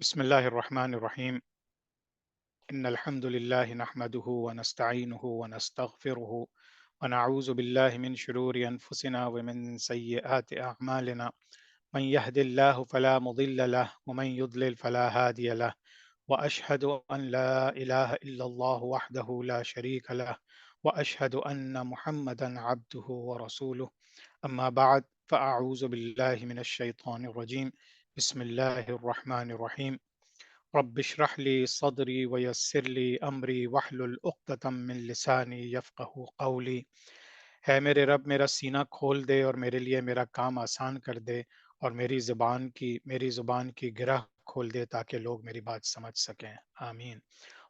بسم الله الرحمن الرحيم. إن الحمد لله نحمده ونستعينه ونستغفره ونعوذ بالله من شرور أنفسنا ومن سيئات أعمالنا. من يهد الله فلا مضل له ومن يضلل فلا هادي له. وأشهد أن لا إله إلا الله وحده لا شريك له، وأشهد أن محمدا عبده ورسوله. أما بعد، فأعوذ بالله من الشيطان الرجيم. بسم الله الرحمن الرحيم. رب اشرح لي صدري ويسر لي امری واحلل عقدۃ من لسانی یفقہوا قولی۔ ہے میرے رب، میرا سینہ کھول دے اور میرے لیے میرا کام آسان کر دے، اور میری زبان کی گرہ کھول دے تاکہ لوگ میری بات سمجھ سکیں۔ آمین۔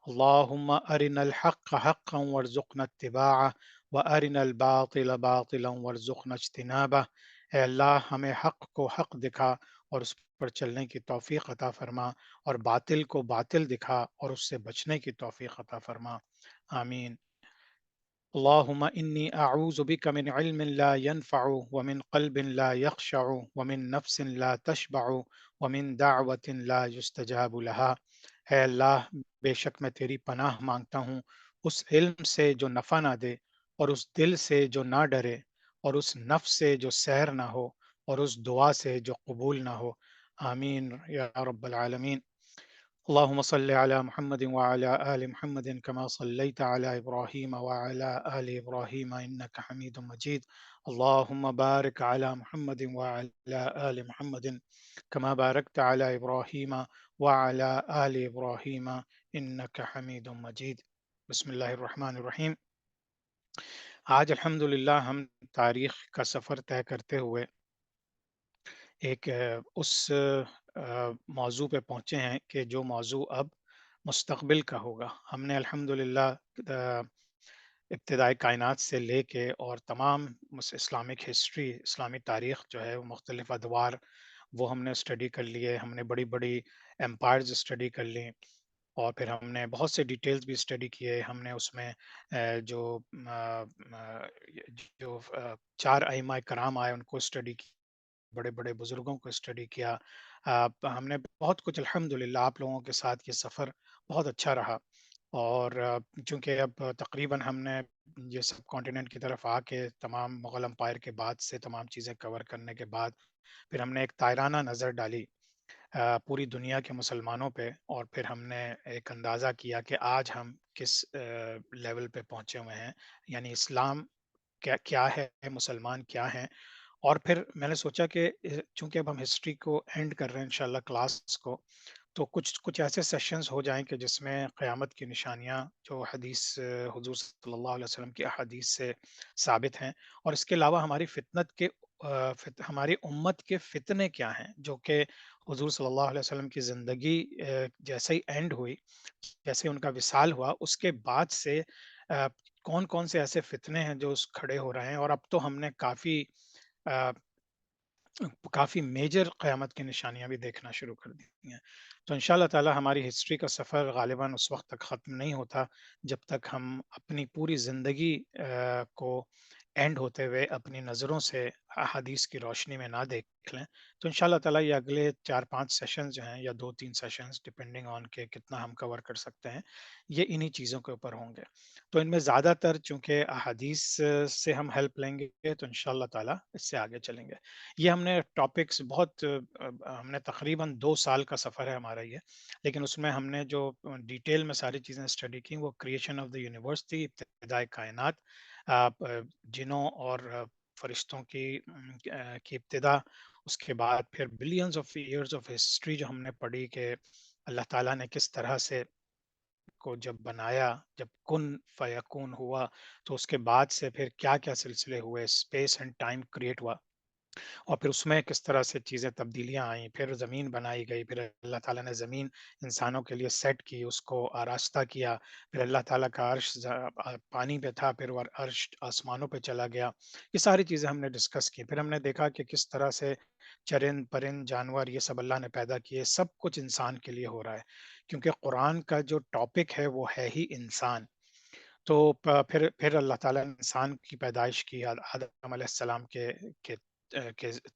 اللہم ارنا الحق حقا وارزقنا اتباعہ وارنا الباطل باطلا وارزقنا اجتنابہ۔ اے اللہ، ہمیں حق کو حق دکھا اور اس پر چلنے کی توفیق عطا فرما، اور باطل کو باطل دکھا اور اس سے بچنے کی توفیق عطا فرما۔ آمین۔ اللہم انی اعوذ بک من علم لا ينفع ومن قلب لا يخشع ومن نفس لا تشبع ومن دعوت لا يستجاب لها۔ اے اللہ، بے شک میں تیری پناہ مانگتا ہوں اس علم سے جو نفع نہ دے، اور اس دل سے جو نہ ڈرے، اور اس نفس سے جو سیر نہ ہو، اور اس دعا سے جو قبول نہ ہو۔ آمین یا رب العالمین۔ اللهم صل على محمد وعلى آل محمد كما صليت على إبراهيم وعلى آل إبراهيم إنك حميد مجيد. اللهم بارك على محمد وعلى آل محمد كما باركت على إبراهيم وعلى آل إبراهيم إنك حميد مجيد. بسم اللہ الرحمن الرحیم۔ آج الحمدللہ ہم تاریخ کا سفر طے کرتے ہوئے ایک اس موضوع پہ پہنچے ہیں کہ جو موضوع اب مستقبل کا ہوگا۔ ہم نے الحمدللہ ابتدائی کائنات سے لے کے اور تمام اسلامک ہسٹری، اسلامی تاریخ جو ہے وہ مختلف ادوار وہ ہم نے اسٹڈی کر لیے۔ ہم نے بڑی بڑی امپائرز اسٹڈی کر لیں، اور پھر ہم نے بہت سے ڈیٹیلز بھی اسٹڈی کیے۔ ہم نے اس میں جو جو چار ائمہ کرام آئے ان کو اسٹڈی کی، بڑے بڑے بزرگوں کو اسٹڈی کیا۔ ہم نے بہت کچھ الحمدللہ آپ لوگوں کے ساتھ یہ سفر بہت اچھا رہا۔ اور چونکہ اب تقریباً ہم نے یہ سب کانٹیننٹ کی طرف آ کے تمام مغل امپائر کے بعد سے تمام چیزیں کور کرنے کے بعد پھر ہم نے ایک تائرانہ نظر ڈالی پوری دنیا کے مسلمانوں پہ، اور پھر ہم نے ایک اندازہ کیا کہ آج ہم کس لیول پہ پہنچے ہوئے ہیں، یعنی اسلام کیا ہے، مسلمان کیا ہیں۔ اور پھر میں نے سوچا کہ چونکہ اب ہم ہسٹری کو اینڈ کر رہے ہیں انشاءاللہ کلاس کو، تو کچھ ایسے سیشنز ہو جائیں کہ جس میں قیامت کی نشانیاں جو حدیث حضور صلی اللہ علیہ وسلم کی احادیث سے ثابت ہیں، اور اس کے علاوہ ہماری ہماری امت کے فتنے کیا ہیں جو کہ حضور صلی اللہ علیہ وسلم کی زندگی جیسے ہی اینڈ ہوئی، جیسے ان کا وصال ہوا، اس کے بعد سے کون کون سے ایسے فتنے ہیں جو کھڑے ہو رہے ہیں۔ اور اب تو ہم نے کافی میجر قیامت کی نشانیاں بھی دیکھنا شروع کر دی ہیں۔ تو انشاءاللہ تعالی ہماری ہسٹری کا سفر غالباً اس وقت تک ختم نہیں ہوتا جب تک ہم اپنی پوری زندگی کو اینڈ ہوتے ہوئے اپنی نظروں سے احادیث کی روشنی میں نہ دیکھ لیں۔ تو انشاءاللہ تعالی یہ اگلے 4-5 سیشنز جو ہیں، یا 2-3 سیشنز ڈپینڈنگ آن کہ کتنا ہم کور کر سکتے ہیں، یہ انہی چیزوں کے اوپر ہوں گے۔ تو ان میں زیادہ تر چونکہ احادیث سے ہم ہیلپ لیں گے تو انشاءاللہ تعالی اس سے آگے چلیں گے۔ یہ ہم نے ٹاپکس بہت ہم نے تقریباً 2 سال کا سفر ہے ہمارا یہ، لیکن اس میں ہم نے جو ڈیٹیل میں ساری چیزیں اسٹڈی کی وہ کریشن آف دا یونیورس تھی، ابتدائی کائنات، جنوں اور فرشتوں کی ابتدا، اس کے بعد پھر billions of years of history جو ہم نے پڑھی کہ اللہ تعالیٰ نے کس طرح سے کو جب بنایا، جب کن فیکون ہوا، تو اس کے بعد سے پھر کیا کیا سلسلے ہوئے، اسپیس اینڈ ٹائم کریٹ ہوا، اور پھر اس میں کس طرح سے چیزیں تبدیلیاں آئیں، پھر زمین بنائی گئی، پھر اللہ تعالیٰ نے زمین انسانوں کے لیے سیٹ کی، اس کو آراستہ کیا، پھر اللہ تعالیٰ کا عرش پانی پہ تھا، پھر وہ عرش آسمانوں پہ چلا گیا۔ یہ ساری چیزیں ہم نے ڈسکس کی۔ پھر ہم نے دیکھا کہ کس طرح سے چرند پرند جانور یہ سب اللہ نے پیدا کیے، سب کچھ انسان کے لیے ہو رہا ہے، کیونکہ قرآن کا جو ٹاپک ہے وہ ہے ہی انسان۔ تو پھر اللہ تعالیٰ نے انسان کی پیدائش کی آدم علیہ السلام کے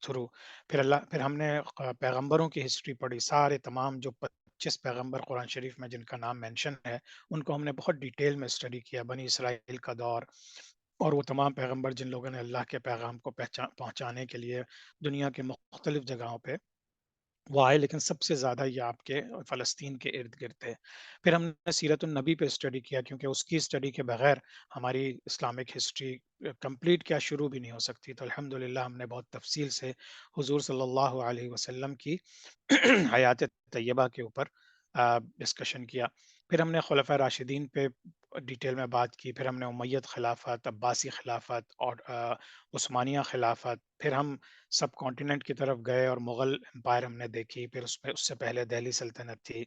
تھرو۔ پھر ہم نے پیغمبروں کی ہسٹری پڑھی، سارے تمام جو 25 پیغمبر قرآن شریف میں جن کا نام مینشن ہے، ان کو ہم نے بہت ڈیٹیل میں اسٹڈی کیا، بنی اسرائیل کا دور اور وہ تمام پیغمبر جن لوگوں نے اللہ کے پیغام کو پہنچانے کے لیے دنیا کے مختلف جگہوں پہ وہ آئے، لیکن سب سے زیادہ یہ آپ کے فلسطین کے ارد گرد تھے۔ پھر ہم نے سیرت النبی پہ اسٹڈی کیا، کیونکہ اس کی اسٹڈی کے بغیر ہماری اسلامک ہسٹری کمپلیٹ کیا شروع بھی نہیں ہو سکتی۔ تو الحمدللہ ہم نے بہت تفصیل سے حضور صلی اللہ علیہ وسلم کی حیات طیبہ کے اوپر ڈسکشن کیا۔ پھر ہم نے خلفۂ راشدین پہ ڈیٹیل میں بات کی، پھر ہم نے امیت خلافت، عباسی خلافت اور عثمانیہ خلافت، پھر ہم سب کانٹیننٹ کی طرف گئے اور مغل امپائر ہم نے دیکھی، پھر اس سے پہلے دہلی سلطنت تھی،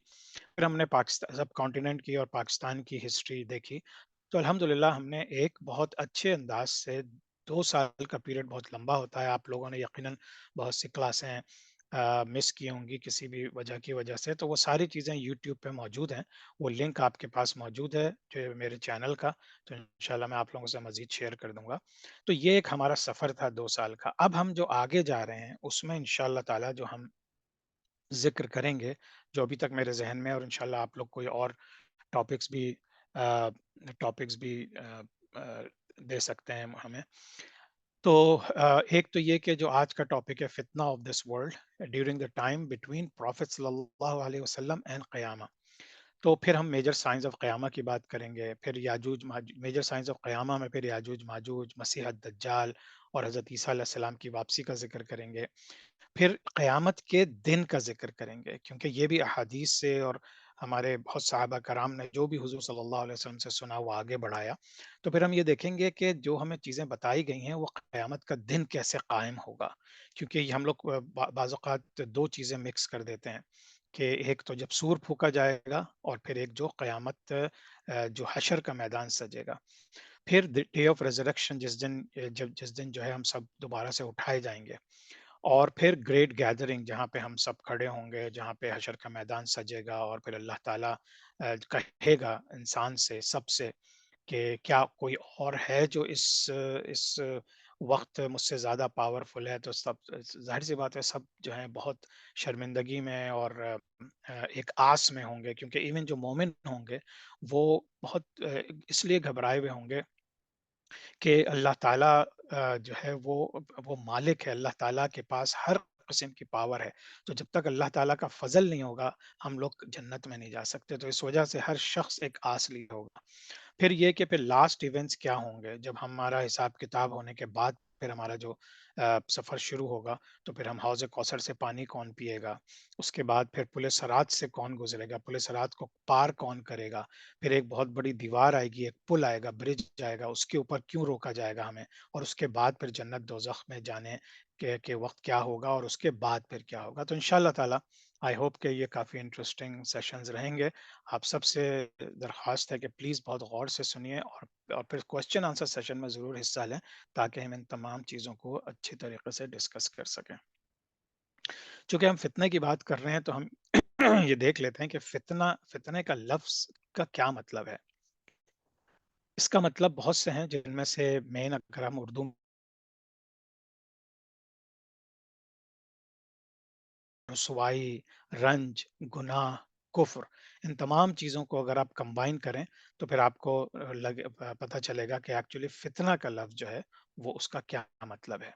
پھر ہم نے پاکستان سب کانٹیننٹ کی اور پاکستان کی ہسٹری دیکھی۔ تو الحمدللہ ہم نے ایک بہت اچھے انداز سے 2 سال کا پیریڈ بہت لمبا ہوتا ہے، آپ لوگوں نے یقیناً بہت سی کلاسیں مس کی ہوں گی کسی بھی وجہ کی وجہ سے، تو وہ ساری چیزیں یوٹیوب پہ موجود ہیں، وہ لنک آپ کے پاس موجود ہے جو میرے چینل کا، تو انشاءاللہ میں آپ لوگوں سے مزید شیئر کر دوں گا۔ تو یہ ایک ہمارا سفر تھا 2 سال کا۔ اب ہم جو آگے جا رہے ہیں اس میں انشاءاللہ تعالی جو ہم ذکر کریں گے، جو ابھی تک میرے ذہن میں، اور انشاءاللہ آپ لوگ کوئی اور ٹاپکس بھی ٹاپکس بھی دے سکتے ہیں ہمیں۔ تو ایک تو یہ کہ جو آج کا ٹاپک ہے فتنہ of this world during the time between prophet صلی اللہ علیہ وسلم اینڈ قیامہ۔ تو پھر ہم میجر سائنس آف قیامہ کی بات کریں گے، پھر یاجوج میجر سائنس آف قیامہ میں پھر یاجوج ماجوج، مسیح الدجال اور حضرت عیسیٰ علیہ السلام کی واپسی کا ذکر کریں گے، پھر قیامت کے دن کا ذکر کریں گے، کیونکہ یہ بھی احادیث سے اور ہمارے بہت صحابہ کرام نے جو بھی حضور صلی اللہ علیہ وسلم سے سنا وہ آگے بڑھایا۔ تو پھر ہم یہ دیکھیں گے کہ جو ہمیں چیزیں بتائی گئی ہیں وہ قیامت کا دن کیسے قائم ہوگا، کیونکہ یہ ہم لوگ بعض اوقات 2 چیزیں مکس کر دیتے ہیں کہ ایک تو جب سور پھونکا جائے گا اور پھر ایک جو قیامت جو حشر کا میدان سجے گا، پھر ڈے آف ریزریکشن جس دن جو ہے ہم سب دوبارہ سے اٹھائے جائیں گے، اور پھر گریٹ گیدرنگ جہاں پہ ہم سب کھڑے ہوں گے، جہاں پہ حشر کا میدان سجے گا اور پھر اللہ تعالیٰ کہے گا انسان سے سب سے کہ کیا کوئی اور ہے جو اس وقت مجھ سے زیادہ پاورفل ہے، تو سب ظاہر سی بات ہے سب جو ہیں بہت شرمندگی میں اور ایک آس میں ہوں گے، کیونکہ ایون جو مومن ہوں گے وہ بہت اس لیے گھبرائے ہوئے ہوں گے کہ اللہ تعالیٰ جو ہے وہ مالک ہے، اللہ تعالیٰ کے پاس ہر قسم کی پاور ہے، تو جب تک اللہ تعالیٰ کا فضل نہیں ہوگا ہم لوگ جنت میں نہیں جا سکتے، تو اس وجہ سے ہر شخص ایک آس لی ہوگا۔ پھر یہ کہ پھر لاسٹ ایونٹس کیا ہوں گے، جب ہمارا حساب کتاب ہونے کے بعد پھر ہمارا جو سفر شروع ہوگا، تو پھر ہم حوض کوثر سے پانی کون پیے گا، اس کے بعد پھر پل صراط سے کون گزرے گا، پل صراط کو پار کون کرے گا، پھر ایک بہت بڑی دیوار آئے گی، ایک پل آئے گا، برج جائے گا، اس کے اوپر کیوں روکا جائے گا ہمیں، اور اس کے بعد پھر جنت دوزخ میں جانے کے وقت کیا ہوگا، اور اس کے بعد پھر کیا ہوگا۔ تو انشاءاللہ تعالی آئی ہوپ کہ یہ کافی انٹرسٹنگ سیشنز رہیں گے۔ آپ سب سے درخواست ہے کہ پلیز بہت غور سے سنیے اور پھر کوشچن آنسر سیشن میں ضرور حصہ لیں، تاکہ ہم ان تمام چیزوں کو اچھی طریقے سے ڈسکس کر سکیں۔ چونکہ ہم فتنے کی بات کر رہے ہیں تو ہم یہ دیکھ لیتے ہیں کہ فتنے کا لفظ کا کیا مطلب ہے۔ اس کا مطلب بہت سے ہیں، جن میں سے مین اگر ہم اردو رسوائی، رنج، گناہ، کفر، ان تمام چیزوں کو اگر آپ کمبائن کریں تو پھر آپ کو پتہ چلے گا کہ ایکچولی فتنہ کا لفظ جو ہے وہ اس کا کیا مطلب ہے۔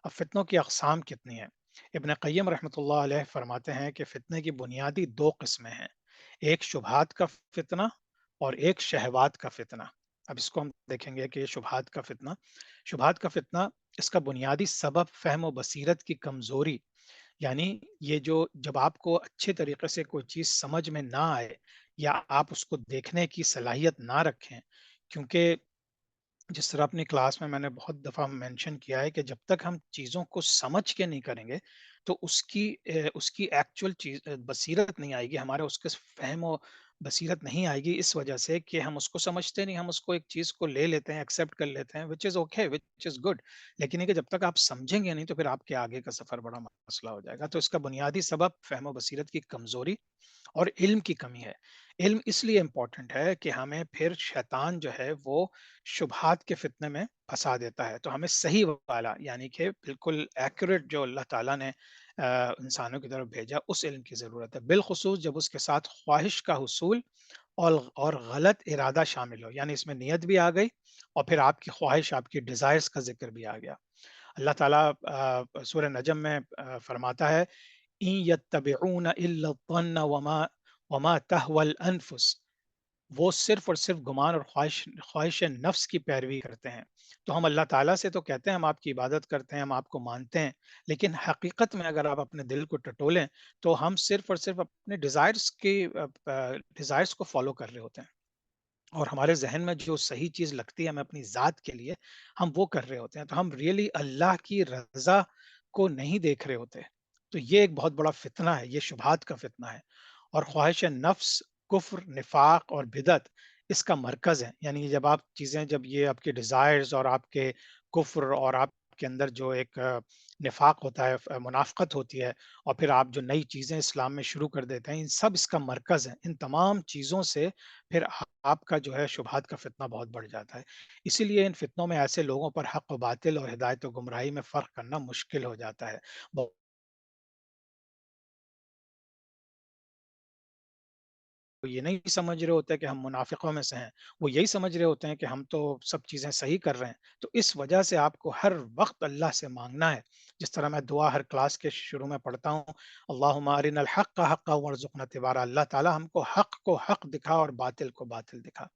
اب فتنوں کی اقسام کتنی ہیں؟ ابن قیم رحمۃ اللہ علیہ فرماتے ہیں کہ فتنے کی بنیادی 2 قسمیں ہیں، ایک شبہات کا فتنہ اور ایک شہوات کا فتنہ۔ اب اس کو ہم دیکھیں گے کہ یہ شبہات کا فتنہ، اس کا بنیادی سبب فہم و بصیرت کی کمزوری، یعنی یہ جو جب آپ کو اچھے طریقے سے کوئی چیز سمجھ میں نہ آئے یا آپ اس کو دیکھنے کی صلاحیت نہ رکھیں، کیونکہ جس طرح اپنی کلاس میں نے بہت دفعہ مینشن کیا ہے کہ جب تک ہم چیزوں کو سمجھ کے نہیں کریں گے تو اس کی ایکچوئل چیز بصیرت نہیں آئے گی، ہمارے اس کے فہم و بصیرت نہیں آئے گی، اس وجہ سے کہ ہم اس کو سمجھتے نہیں، ہم اس کو ایک چیز کو لے لیتے ہیں، ایکسیپٹ کر لیتے ہیں، وچ is okay, which is good, لیکن یہ کہ جب تک آپ سمجھیں گے نہیں تو پھر آپ کے آگے کا سفر بڑا مسئلہ ہو جائے گا۔ تو اس کا بنیادی سبب فہم و بصیرت کی کمزوری اور علم کی کمی ہے۔ علم اس لیے امپورٹنٹ ہے کہ ہمیں پھر شیطان جو ہے وہ شبہات کے فتنے میں پھنسا دیتا ہے، تو ہمیں صحیح والا یعنی کہ بالکل ایکوریٹ جو اللہ تعالیٰ نے انسانوں کی طرف بھیجا اس علم کی ضرورت ہے، بالخصوص جب اس کے ساتھ خواہش کا حصول اور غلط ارادہ شامل ہو، یعنی اس میں نیت بھی آ گئی اور پھر آپ کی خواہش، آپ کی ڈیزائرز کا ذکر بھی آ گیا۔ اللہ تعالیٰ سورہ نجم میں فرماتا ہے إِن يَتَّبِعُونَ إِلَّا الظَّنَّ وَمَا تَهْوَى الْأَنفُسُ، وہ صرف اور صرف گمان اور خواہش نفس کی پیروی کرتے ہیں۔ تو ہم اللہ تعالیٰ سے تو کہتے ہیں ہم آپ کی عبادت کرتے ہیں، ہم آپ کو مانتے ہیں، لیکن حقیقت میں اگر آپ اپنے دل کو ٹٹولیں تو ہم صرف اور صرف اپنے ڈیزائرز کو فالو کر رہے ہوتے ہیں، اور ہمارے ذہن میں جو صحیح چیز لگتی ہے ہمیں اپنی ذات کے لیے، ہم وہ کر رہے ہوتے ہیں، تو ہم ریئلی اللہ کی رضا کو نہیں دیکھ رہے ہوتے۔ تو یہ ایک بہت بڑا فتنہ ہے، یہ شبہات کا فتنہ ہے، اور خواہش نفس، کفر، نفاق اور بدعت اس کا مرکز ہے، یعنی جب یہ آپ کے ڈیزائرز اور آپ کے کفر اور آپ کے اندر جو ایک نفاق ہوتا ہے، منافقت ہوتی ہے، اور پھر آپ جو نئی چیزیں اسلام میں شروع کر دیتے ہیں، ان سب اس کا مرکز ہے۔ ان تمام چیزوں سے پھر آپ کا جو ہے شبہات کا فتنہ بہت بڑھ جاتا ہے۔ اسی لیے ان فتنوں میں ایسے لوگوں پر حق و باطل اور ہدایت و گمراہی میں فرق کرنا مشکل ہو جاتا ہے۔ وہ یہ نہیں سمجھ رہے ہوتے کہ ہم منافقوں میں سے ہیں، وہ یہی سمجھ رہے ہوتے ہیں کہ ہم تو سب چیزیں صحیح کر رہے ہیں۔ تو اس وجہ سے آپ کو ہر وقت اللہ سے مانگنا ہے، جس طرح میں دعا ہر کلاس کے شروع میں پڑھتا ہوں، اللہم ارنا الحق حقا وارزقنا اتباعہ، اللہ تعالی ہم کو حق دکھا اور باطل کو باطل دکھا۔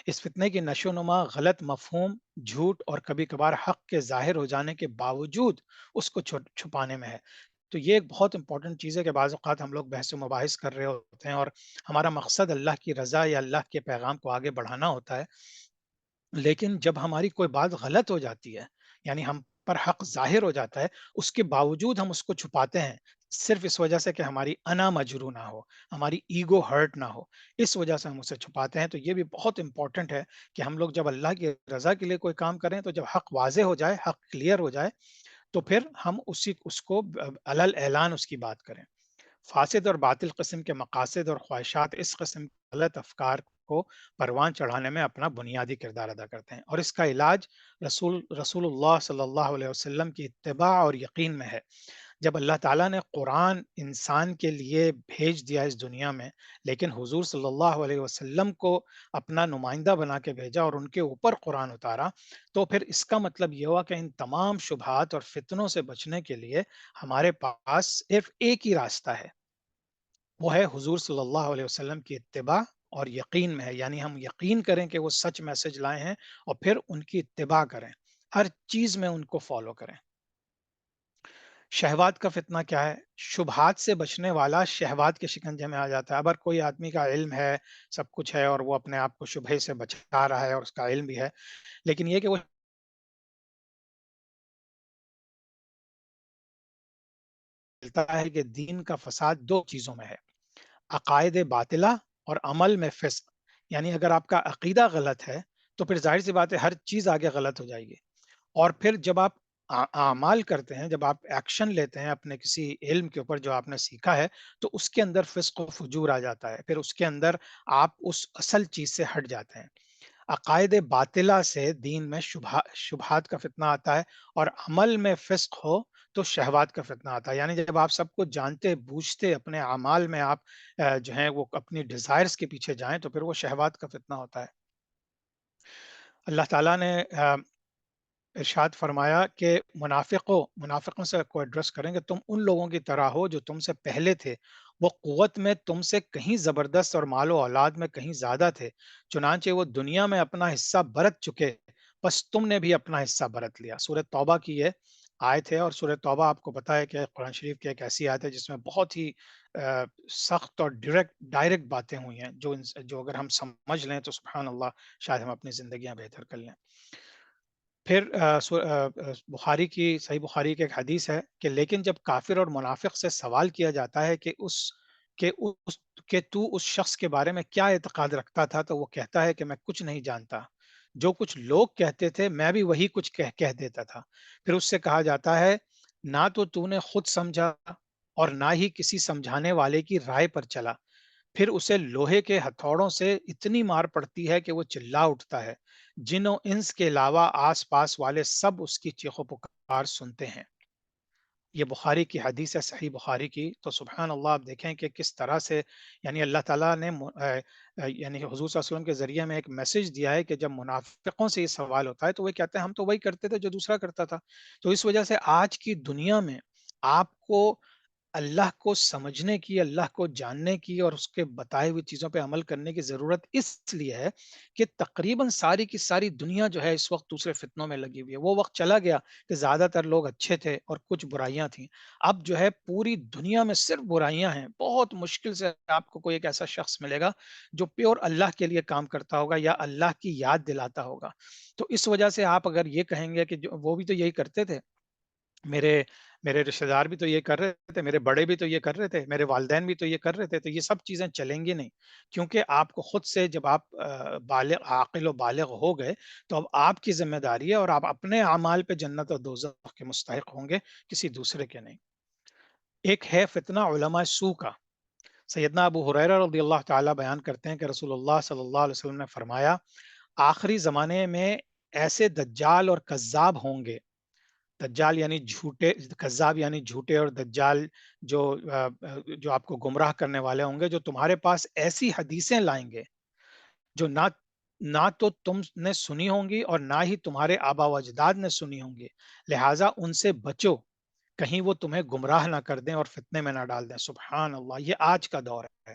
اس فتنے کی نشو نما غلط مفہوم، جھوٹ اور کبھی کبھار حق کے ظاہر ہو جانے کے باوجود اس کو چھپانے میں ہے۔ تو یہ ایک بہت امپورٹنٹ چیز ہے کہ بعض اوقات ہم لوگ بحث و مباحث کر رہے ہوتے ہیں اور ہمارا مقصد اللہ کی رضا یا اللہ کے پیغام کو آگے بڑھانا ہوتا ہے، لیکن جب ہماری کوئی بات غلط ہو جاتی ہے، یعنی ہم پر حق ظاہر ہو جاتا ہے، اس کے باوجود ہم اس کو چھپاتے ہیں، صرف اس وجہ سے کہ ہماری انا مجروح نہ ہو، ہماری ایگو ہرٹ نہ ہو، اس وجہ سے ہم اسے چھپاتے ہیں۔ تو یہ بھی بہت امپورٹنٹ ہے کہ ہم لوگ جب اللہ کی رضا کے لیے کوئی کام کریں تو جب حق واضح ہو جائے، حق کلیئر ہو جائے، تو پھر ہم اس کو علل اعلان اس کی بات کریں۔ فاسد اور باطل قسم کے مقاصد اور خواہشات اس قسم کے غلط افکار کو پروان چڑھانے میں اپنا بنیادی کردار ادا کرتے ہیں، اور اس کا علاج رسول اللہ صلی اللہ علیہ وسلم کی اتباع اور یقین میں ہے۔ جب اللہ تعالیٰ نے قرآن انسان کے لیے بھیج دیا اس دنیا میں، لیکن حضور صلی اللہ علیہ وسلم کو اپنا نمائندہ بنا کے بھیجا اور ان کے اوپر قرآن اتارا، تو پھر اس کا مطلب یہ ہوا کہ ان تمام شبہات اور فتنوں سے بچنے کے لیے ہمارے پاس صرف ایک ہی راستہ ہے، وہ ہے حضور صلی اللہ علیہ وسلم کی اتباع اور یقین میں ہے، یعنی ہم یقین کریں کہ وہ سچ میسج لائے ہیں اور پھر ان کی اتباع کریں، ہر چیز میں ان کو فالو کریں۔ شہوات کا فتنہ کیا ہے؟ شبہات سے بچنے والا شہوات کے شکنجے میں آ جاتا ہے۔ اگر کوئی آدمی کا علم ہے، سب کچھ ہے، اور وہ اپنے آپ کو شبہے سے بچا رہا ہے اور اس کا علم بھی ہے، لیکن یہ کہ وہ ملتا ہے کہ دین کا فساد دو چیزوں میں ہے: عقائد باطلہ اور عمل میں فسق۔ یعنی اگر آپ کا عقیدہ غلط ہے تو پھر ظاہر سی بات ہے ہر چیز آگے غلط ہو جائے گی، اور پھر جب آپ اعمال کرتے ہیں، جب آپ ایکشن لیتے ہیں اپنے کسی علم کے اوپر جو آپ نے سیکھا ہے، تو اس کے اندر فسق و فجور آ جاتا ہے، پھر اس کے اندر آپ اس اصل چیز سے ہٹ جاتے ہیں۔ عقائد باطلہ سے دین میں شبہات کا فتنہ آتا ہے، اور عمل میں فسق ہو تو شہوات کا فتنہ آتا ہے، یعنی جب آپ سب کو جانتے بوجھتے اپنے اعمال میں آپ جو ہیں وہ اپنی ڈیزائرز کے پیچھے جائیں تو پھر وہ شہوات کا فتنہ ہوتا ہے۔ اللہ تعالیٰ نے ارشاد فرمایا کہ منافقوں سے کو ایڈریس کریں گے، تم ان لوگوں کی طرح ہو جو تم سے پہلے تھے، وہ قوت میں تم سے کہیں زبردست اور مال و اولاد میں کہیں زیادہ تھے، چنانچہ وہ دنیا میں اپنا حصہ برت چکے، بس تم نے بھی اپنا حصہ برت لیا۔ سورہ توبہ کی یہ آیت ہے، اور سورہ توبہ آپ کو پتا ہے کہ قرآن شریف کی ایک ایسی آیت ہے جس میں بہت ہی سخت اور ڈائریکٹ باتیں ہوئی ہیں، جو اگر ہم سمجھ لیں تو سبحان اللہ، شاید ہم اپنی زندگیاں بہتر کر لیں۔ پھر بخاری کی صحیح بخاری کی ایک حدیث ہے کہ لیکن جب کافر اور منافق سے سوال کیا جاتا ہے کہ اس کہ تو اس شخص کے بارے میں کیا اعتقاد رکھتا تھا، تو وہ کہتا ہے کہ میں کچھ نہیں جانتا، جو کچھ لوگ کہتے تھے میں بھی وہی کچھ کہہ دیتا تھا۔ پھر اس سے کہا جاتا ہے نہ تو نے خود سمجھا اور نہ ہی کسی سمجھانے والے کی رائے پر چلا، پھر اسے لوہے کے ہتھوڑوں سے اتنی مار پڑتی ہے کہ وہ چلا اٹھتا ہے، جن و انس کے علاوہ آس پاس والے سب اس کی چیخو پکار سنتے ہیں۔ یہ بخاری کی حدیث ہے، صحیح بخاری کی۔ تو سبحان اللہ، آپ دیکھیں کہ کس طرح سے یعنی اللہ تعالیٰ نے یعنی حضور صلی اللہ علیہ وسلم کے ذریعے میں ایک میسج دیا ہے کہ جب منافقوں سے یہ سوال ہوتا ہے تو وہ کہتے ہیں ہم تو وہی کرتے تھے جو دوسرا کرتا تھا۔ تو اس وجہ سے آج کی دنیا میں آپ کو اللہ کو سمجھنے کی، اللہ کو جاننے کی اور اس کے بتائے ہوئی چیزوں پہ عمل کرنے کی ضرورت اس لیے ہے کہ تقریباً ساری کی ساری دنیا جو ہے اس وقت دوسرے فتنوں میں لگی ہوئی ہے۔ وہ وقت چلا گیا کہ زیادہ تر لوگ اچھے تھے اور کچھ برائیاں تھیں۔ اب جو ہے پوری دنیا میں صرف برائیاں ہیں۔ بہت مشکل سے آپ کو کوئی ایک ایسا شخص ملے گا جو پیور اللہ کے لیے کام کرتا ہوگا یا اللہ کی یاد دلاتا ہوگا۔ تو اس وجہ سے آپ اگر یہ کہیں گے کہ وہ بھی تو یہی کرتے تھے، میرے میرے رشتہ دار بھی تو یہ کر رہے تھے، میرے بڑے بھی تو یہ کر رہے تھے، میرے والدین بھی تو یہ کر رہے تھے، تو یہ سب چیزیں چلیں گی نہیں۔ کیونکہ آپ کو خود سے جب آپ بالغ عاقل و بالغ ہو گئے تو اب آپ کی ذمہ داری ہے اور آپ اپنے اعمال پہ جنت اور دوزخ کے مستحق ہوں گے، کسی دوسرے کے نہیں۔ ایک ہے فتنہ علماء سو کا۔ سیدنا ابو ہریرہ رضی اللہ تعالیٰ بیان کرتے ہیں کہ رسول اللہ صلی اللہ علیہ وسلم نے فرمایا، آخری زمانے میں ایسے دجال اور کذاب ہوں گے۔ دجال یعنی جھوٹے، کذاب یعنی جھوٹے، اور دجال جو جو آپ کو گمراہ کرنے والے ہوں گے، جو تمہارے پاس ایسی حدیثیں لائیں گے جو نہ تو تم نے سنی ہوں گی اور نہ ہی تمہارے آبا و اجداد نے سنی ہوں گی، لہٰذا ان سے بچو، کہیں وہ تمہیں گمراہ نہ کر دیں اور فتنے میں نہ ڈال دیں۔ سبحان اللہ، یہ آج کا دور ہے۔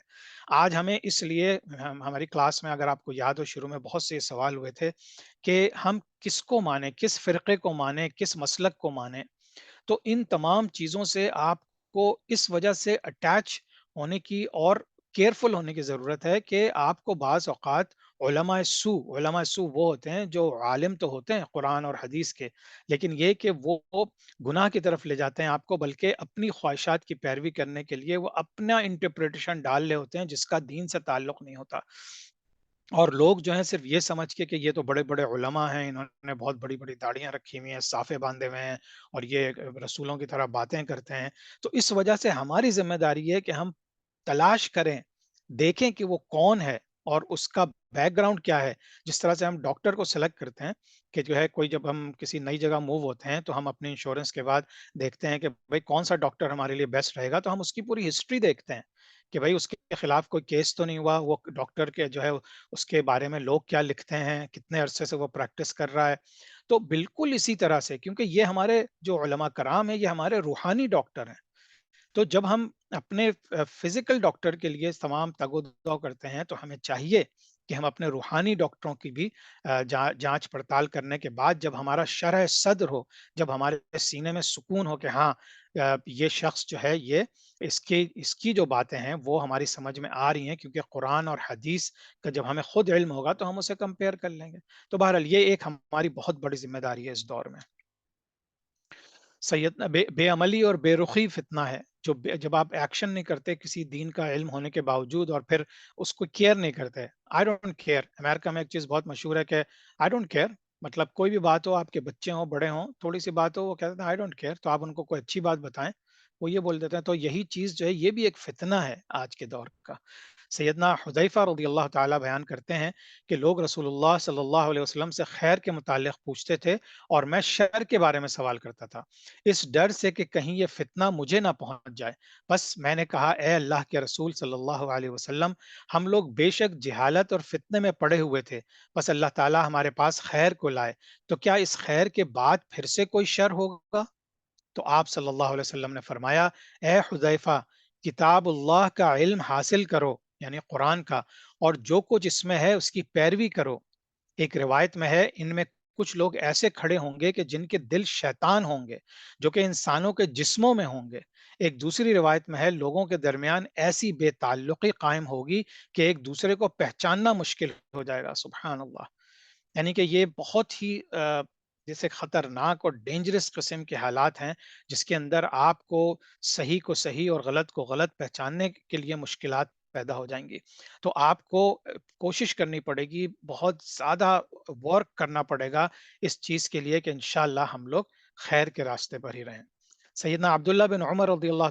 آج ہمیں اس لیے ہماری کلاس میں اگر آپ کو یاد ہو شروع میں بہت سے سوال ہوئے تھے کہ ہم کس کو مانیں، کس فرقے کو مانیں، کس مسلک کو مانیں۔ تو ان تمام چیزوں سے آپ کو اس وجہ سے اٹیچ ہونے کی اور کیئرفل ہونے کی ضرورت ہے کہ آپ کو بعض اوقات علماء سو وہ ہوتے ہیں جو عالم تو ہوتے ہیں قرآن اور حدیث کے، لیکن یہ کہ وہ گناہ کی طرف لے جاتے ہیں آپ کو، بلکہ اپنی خواہشات کی پیروی کرنے کے لیے وہ اپنا انٹرپریٹیشن ڈال رہے ہوتے ہیں جس کا دین سے تعلق نہیں ہوتا۔ اور لوگ جو ہیں صرف یہ سمجھ کے کہ یہ تو بڑے بڑے علماء ہیں، انہوں نے بہت بڑی بڑی داڑیاں رکھی ہوئی ہیں، صافے باندھے ہوئے ہیں اور یہ رسولوں کی طرح باتیں کرتے ہیں، تو اس وجہ سے ہماری ذمہ داری ہے کہ ہم تلاش کریں، دیکھیں کہ وہ کون ہے اور اس کا بیک گراؤنڈ کیا ہے۔ جس طرح سے ہم ڈاکٹر کو سلیکٹ کرتے ہیں کہ جو ہے کوئی، جب ہم کسی نئی جگہ موو ہوتے ہیں تو ہم اپنے انشورنس کے بعد دیکھتے ہیں کہ بھائی کون سا ڈاکٹر ہمارے لیے بیسٹ رہے گا، تو ہم اس کی پوری ہسٹری دیکھتے ہیں کہ بھائی اس کے خلاف کوئی کیس تو نہیں ہوا، وہ ڈاکٹر کے جو ہے اس کے بارے میں لوگ کیا لکھتے ہیں، کتنے عرصے سے وہ پریکٹس کر رہا ہے۔ تو بالکل اسی طرح سے، کیونکہ یہ ہمارے جو علماء کرام ہیں یہ ہمارے روحانی ڈاکٹر ہیں، تو جب ہم اپنے فزیکل ڈاکٹر کے لیے تمام تگ و دو کرتے ہیں تو ہمیں چاہیے کہ ہم اپنے روحانی ڈاکٹروں کی بھی جانچ پڑتال کرنے کے بعد، جب ہمارا شرح صدر ہو، جب ہمارے سینے میں سکون ہو کہ ہاں یہ شخص جو ہے یہ اس کی جو باتیں ہیں وہ ہماری سمجھ میں آ رہی ہیں، کیونکہ قرآن اور حدیث کا جب ہمیں خود علم ہوگا تو ہم اسے کمپیئر کر لیں گے۔ تو بہرحال یہ ایک ہماری بہت بڑی ذمہ داری ہے اس دور میں۔ سیدنا بے عملی اور بے رخی فتنہ ہے، جب آپ ایکشن نہیں کرتے کسی دین کا علم ہونے کے باوجود اور پھر اس کو کیئر نہیں کرتے۔ آئی ڈونٹ کیئر، امریکہ میں ایک چیز بہت مشہور ہے کہ آئی ڈونٹ کیئر، مطلب کوئی بھی بات ہو، آپ کے بچے ہوں بڑے ہوں، تھوڑی سی بات ہو وہ کہتے ہیں آئی ڈونٹ کیئر، تو آپ ان کو کوئی اچھی بات بتائیں وہ یہ بول دیتے ہیں۔ تو یہی چیز جو ہے یہ بھی ایک فتنہ ہے آج کے دور کا۔ سیدنا حذیفہ رضی اللہ تعالیٰ بیان کرتے ہیں کہ لوگ رسول اللہ صلی اللہ علیہ وسلم سے خیر کے متعلق پوچھتے تھے اور میں شر کے بارے میں سوال کرتا تھا، اس ڈر سے کہ کہیں یہ فتنہ مجھے نہ پہنچ جائے۔ بس میں نے کہا، اے اللہ کے رسول صلی اللہ علیہ وسلم، ہم لوگ بے شک جہالت اور فتنے میں پڑے ہوئے تھے، بس اللہ تعالیٰ ہمارے پاس خیر کو لائے، تو کیا اس خیر کے بعد پھر سے کوئی شر ہوگا؟ تو آپ صلی اللہ علیہ وسلم نے فرمایا، اے حذیفہ، کتاب اللہ کا علم حاصل کرو، یعنی قرآن کا، اور جو کچھ اس میں ہے اس کی پیروی کرو۔ ایک روایت میں ہے، ان میں کچھ لوگ ایسے کھڑے ہوں گے کہ جن کے دل شیطان ہوں گے، جو کہ انسانوں کے جسموں میں ہوں گے۔ ایک دوسری روایت میں ہے، لوگوں کے درمیان ایسی بے تعلقی قائم ہوگی کہ ایک دوسرے کو پہچاننا مشکل ہو جائے گا۔ سبحان اللہ، یعنی کہ یہ بہت ہی جیسے خطرناک اور ڈینجرس قسم کے حالات ہیں، جس کے اندر آپ کو صحیح کو صحیح اور غلط کو غلط پہچاننے کے لیے مشکلات پیدا ہو جائیں گی۔ تو آپ کو کوشش کرنی پڑے گی، بہت زیادہ ورک کرنا پڑے گا اس چیز کے لیے کہ انشاءاللہ ہم لوگ خیر کے راستے پر ہی رہیں۔ سیدنا عبداللہ بن عمر رضی اللہ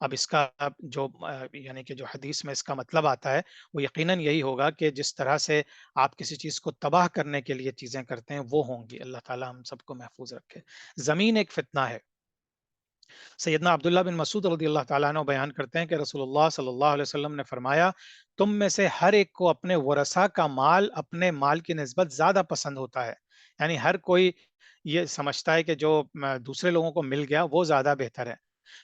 اب اس کا جو یعنی کہ جو حدیث میں اس کا مطلب آتا ہے وہ یقیناً یہی ہوگا کہ جس طرح سے آپ کسی چیز کو تباہ کرنے کے لیے چیزیں کرتے ہیں وہ ہوں گی۔ اللہ تعالی ہم سب کو محفوظ رکھے۔ زمین ایک فتنہ ہے۔ سیدنا عبداللہ بن مسعود رضی اللہ تعالیٰ عنہ بیان کرتے ہیں کہ رسول اللہ صلی اللہ علیہ وسلم نے فرمایا، تم میں سے ہر ایک کو اپنے ورثاء کا مال اپنے مال کی نسبت زیادہ پسند ہوتا ہے۔ یعنی ہر کوئی یہ سمجھتا ہے کہ جو دوسرے لوگوں کو مل گیا وہ زیادہ بہتر ہے۔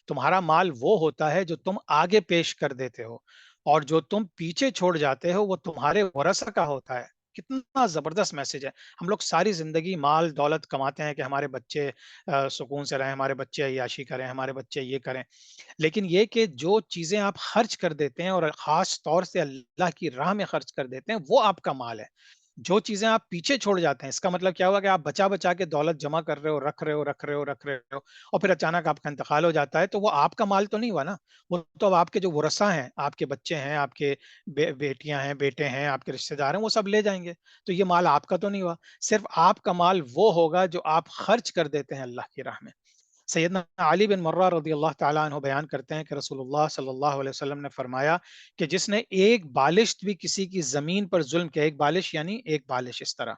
تمہارا مال وہ ہوتا ہے جو تم آگے پیش کر دیتے ہو، اور جو تم پیچھے چھوڑ جاتے ہو وہ تمہارے ورثہ کا ہوتا ہے۔ کتنا زبردست میسج ہے۔ ہم لوگ ساری زندگی مال دولت کماتے ہیں کہ ہمارے بچے سکون سے رہیں، ہمارے بچے عیاشی کریں، ہمارے بچے یہ کریں، لیکن یہ کہ جو چیزیں آپ خرچ کر دیتے ہیں اور خاص طور سے اللہ کی راہ میں خرچ کر دیتے ہیں وہ آپ کا مال ہے۔ جو چیزیں آپ پیچھے چھوڑ جاتے ہیں، اس کا مطلب کیا ہوا کہ آپ بچا بچا کے دولت جمع کر رہے ہو، رکھ رہے ہو، رکھ رہے ہو، رکھ رہے ہو، اور پھر اچانک آپ کا انتقال ہو جاتا ہے، تو وہ آپ کا مال تو نہیں ہوا نا۔ وہ تو اب آپ کے جو ورثاء ہیں، آپ کے بچے ہیں، آپ کے بیٹیاں ہیں، بیٹے ہیں، آپ کے رشتہ دار ہیں، وہ سب لے جائیں گے۔ تو یہ مال آپ کا تو نہیں ہوا۔ صرف آپ کا مال وہ ہوگا جو آپ خرچ کر دیتے ہیں اللہ کی راہ میں۔ سیدنا علی بن مرہ رضی اللہ تعالیٰ عنہ بیان کرتے ہیں کہ رسول اللہ صلی اللہ علیہ وسلم نے فرمایا کہ جس نے ایک بالشت بھی کسی کی زمین پر ظلم کیا، ایک بالش یعنی ایک بالش اس طرح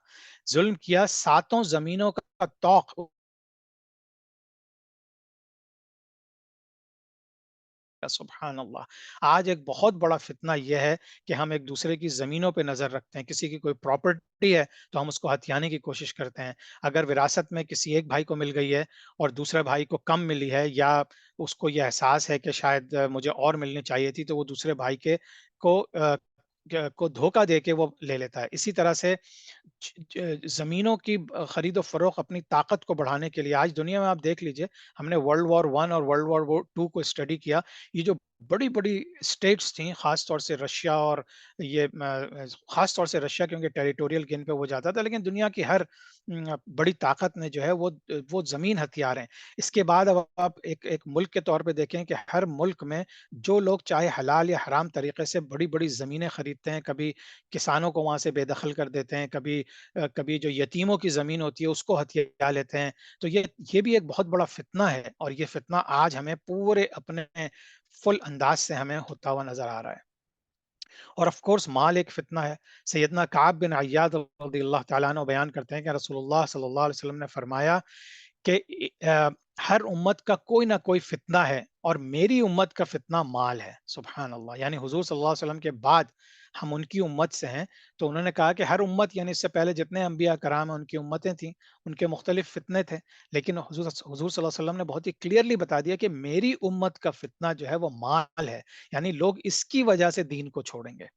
ظلم کیا، ساتوں زمینوں کا طوق، سبحان اللہ۔ آج ایک بہت بڑا فتنہ یہ ہے کہ ہم ایک دوسرے کی زمینوں پہ نظر رکھتے ہیں۔ کسی کی کوئی پراپرٹی ہے تو ہم اس کو ہتھیانے کی کوشش کرتے ہیں۔ اگر وراثت میں کسی ایک بھائی کو مل گئی ہے اور دوسرے بھائی کو کم ملی ہے، یا اس کو یہ احساس ہے کہ شاید مجھے اور ملنی چاہیے تھی، تو وہ دوسرے بھائی کے کو کو دھوکہ دے کے وہ لے لیتا ہے۔ اسی طرح سے زمینوں کی خرید و فروخت اپنی طاقت کو بڑھانے کے لیے آج دنیا میں آپ دیکھ لیجئے، ہم نے ورلڈ وار ون اور ورلڈ وار ٹو کو اسٹڈی کیا۔ یہ جو بڑی بڑی اسٹیٹس تھیں، خاص طور سے رشیا، اور یہ خاص طور سے رشیا کیونکہ ٹیریٹوریل گین پہ وہ جاتا تھا، لیکن دنیا کی ہر بڑی طاقت نے جو ہے وہ زمین ہتھیار ہیں۔ اس کے بعد اب آپ ایک ملک کے طور پہ دیکھیں کہ ہر ملک میں جو لوگ چاہے حلال یا حرام طریقے سے بڑی بڑی زمینیں خریدتے ہیں، کبھی کسانوں کو وہاں سے بے دخل کر دیتے ہیں، کبھی جو یتیموں کی زمین ہوتی ہے اس کو ہتھیا لیتے ہیں۔ تو یہ بھی ایک بہت بڑا فتنہ ہے، اور یہ فتنہ آج ہمیں پورے اپنے فل انداز سے ہمیں ہوتا ہوا نظر آ رہا ہے۔ اور آف کورس مال ایک فتنہ ہے۔ سیدنا کعب بن عیاد رضی اللہ تعالیٰ عنہ بیان کرتے ہیں کہ رسول اللہ صلی اللہ علیہ وسلم نے فرمایا کہ آ، ہر امت کا کوئی نہ کوئی فتنہ ہے، اور میری امت کا فتنہ مال ہے۔ سبحان اللہ، یعنی حضور صلی اللہ علیہ وسلم کے بعد ہم ان کی امت سے ہیں، تو انہوں نے کہا کہ ہر امت، یعنی اس سے پہلے جتنے انبیاء کرام ہیں ان کی امتیں تھیں، ان کے مختلف فتنے تھے، لیکن حضور صلی اللہ علیہ وسلم نے بہت ہی کلیئرلی بتا دیا کہ میری امت کا فتنہ جو ہے وہ مال ہے، یعنی لوگ اس کی وجہ سے دین کو چھوڑیں گے۔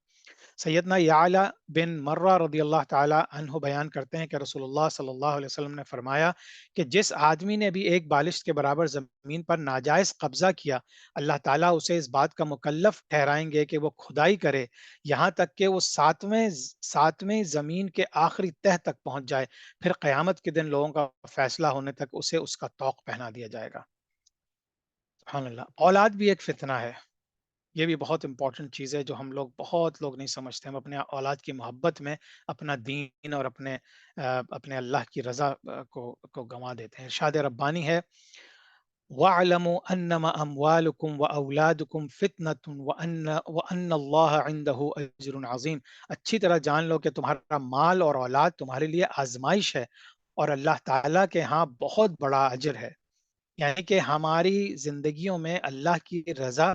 سیدنا یعلا بن مرہ رضی اللہ تعالی عنہ بیان کرتے ہیں کہ رسول اللہ صلی اللہ علیہ وسلم نے فرمایا کہ جس آدمی نے بھی ایک بالشت کے برابر زمین پر ناجائز قبضہ کیا، اللہ تعالیٰ اسے اس بات کا مکلف ٹھہرائیں گے کہ وہ کھدائی کرے یہاں تک کہ وہ ساتویں زمین کے آخری تہ تک پہنچ جائے، پھر قیامت کے دن لوگوں کا فیصلہ ہونے تک اسے اس کا طوق پہنا دیا جائے گا۔ سبحان اللہ۔ اولاد بھی ایک فتنہ ہے۔ یہ بھی بہت امپورٹنٹ چیز ہے جو ہم لوگ بہت لوگ نہیں سمجھتے۔ ہم اپنے اولاد کی محبت میں اپنا دین اور اپنے اللہ کی رضا کو گنوا دیتے ہیں۔ ارشاد ربانی ہے، وَاعْلَمُوا أَنَّمَا أَمْوَالُكُمْ وَأَوْلَادُكُمْ فِتْنَةٌ وَأَنَّ اللَّهَ عِندَهُ أَجْرٌ عَظِيمٌ۔ اچھی طرح جان لو کہ تمہارا مال اور اولاد تمہارے لیے آزمائش ہے، اور اللہ تعالیٰ کے ہاں بہت بڑا اجر ہے۔ یعنی کہ ہماری زندگیوں میں اللہ کی رضا،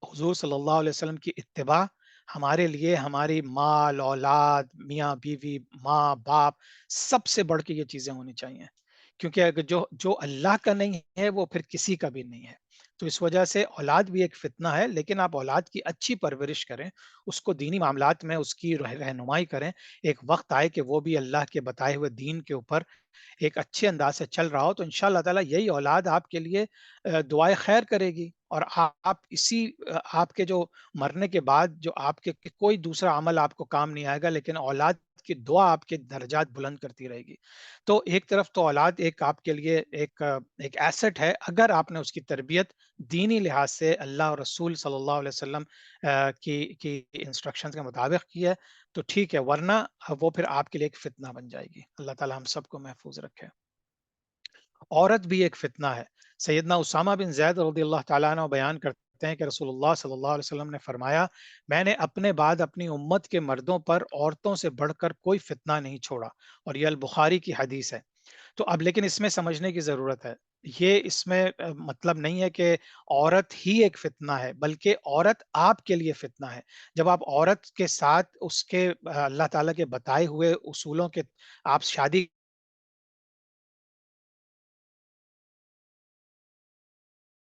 حضور صلی اللہ علیہ وسلم کی اتباع، ہمارے لیے ہماری مال، اولاد، میاں بیوی، ماں باپ، سب سے بڑھ کے یہ چیزیں ہونی چاہیے، کیونکہ اگر جو اللہ کا نہیں ہے وہ پھر کسی کا بھی نہیں ہے۔ تو اس وجہ سے اولاد بھی ایک فتنہ ہے، لیکن آپ اولاد کی اچھی پرورش کریں، اس کو دینی معاملات میں اس کی رہنمائی کریں۔ ایک وقت آئے کہ وہ بھی اللہ کے بتائے ہوئے دین کے اوپر ایک اچھے انداز سے چل رہا ہو، تو انشاءاللہ تعالیٰ یہی اولاد آپ کے لیے دعائے خیر کرے گی، اور آپ کے جو مرنے کے بعد جو آپ کے کوئی دوسرا عمل آپ کو کام نہیں آئے گا، لیکن اولاد کی دعا آپ کے درجات بلند کرتی رہے گی۔ تو ایک طرف تو اولاد ایک آپ کے لیے ایک ایسٹ ہے، اگر آپ نے اس کی تربیت دینی لحاظ سے اللہ اور رسول صلی اللہ علیہ وسلم کی انسٹرکشنز کے مطابق کی ہے تو ٹھیک ہے، ورنہ وہ پھر آپ کے لیے ایک فتنہ بن جائے گی۔ اللہ تعالی ہم سب کو محفوظ رکھے۔ عورت بھی ایک فتنہ ہے۔ سیدنا اسامہ بن زید رضی اللہ تعالیٰ عنہ بیان کرتے ہیں کہ رسول اللہ صلی اللہ علیہ وسلم نے فرمایا، میں نے اپنے بعد اپنی امت کے مردوں پر عورتوں سے بڑھ کر کوئی فتنہ نہیں چھوڑا، اور یہ البخاری کی حدیث ہے۔ تو اب لیکن اس میں سمجھنے کی ضرورت ہے، یہ اس میں مطلب نہیں ہے کہ عورت ہی ایک فتنہ ہے، بلکہ عورت آپ کے لیے فتنہ ہے۔ جب آپ عورت کے ساتھ اس کے اللہ تعالیٰ کے بتائے ہوئے اصولوں کے آپ شادی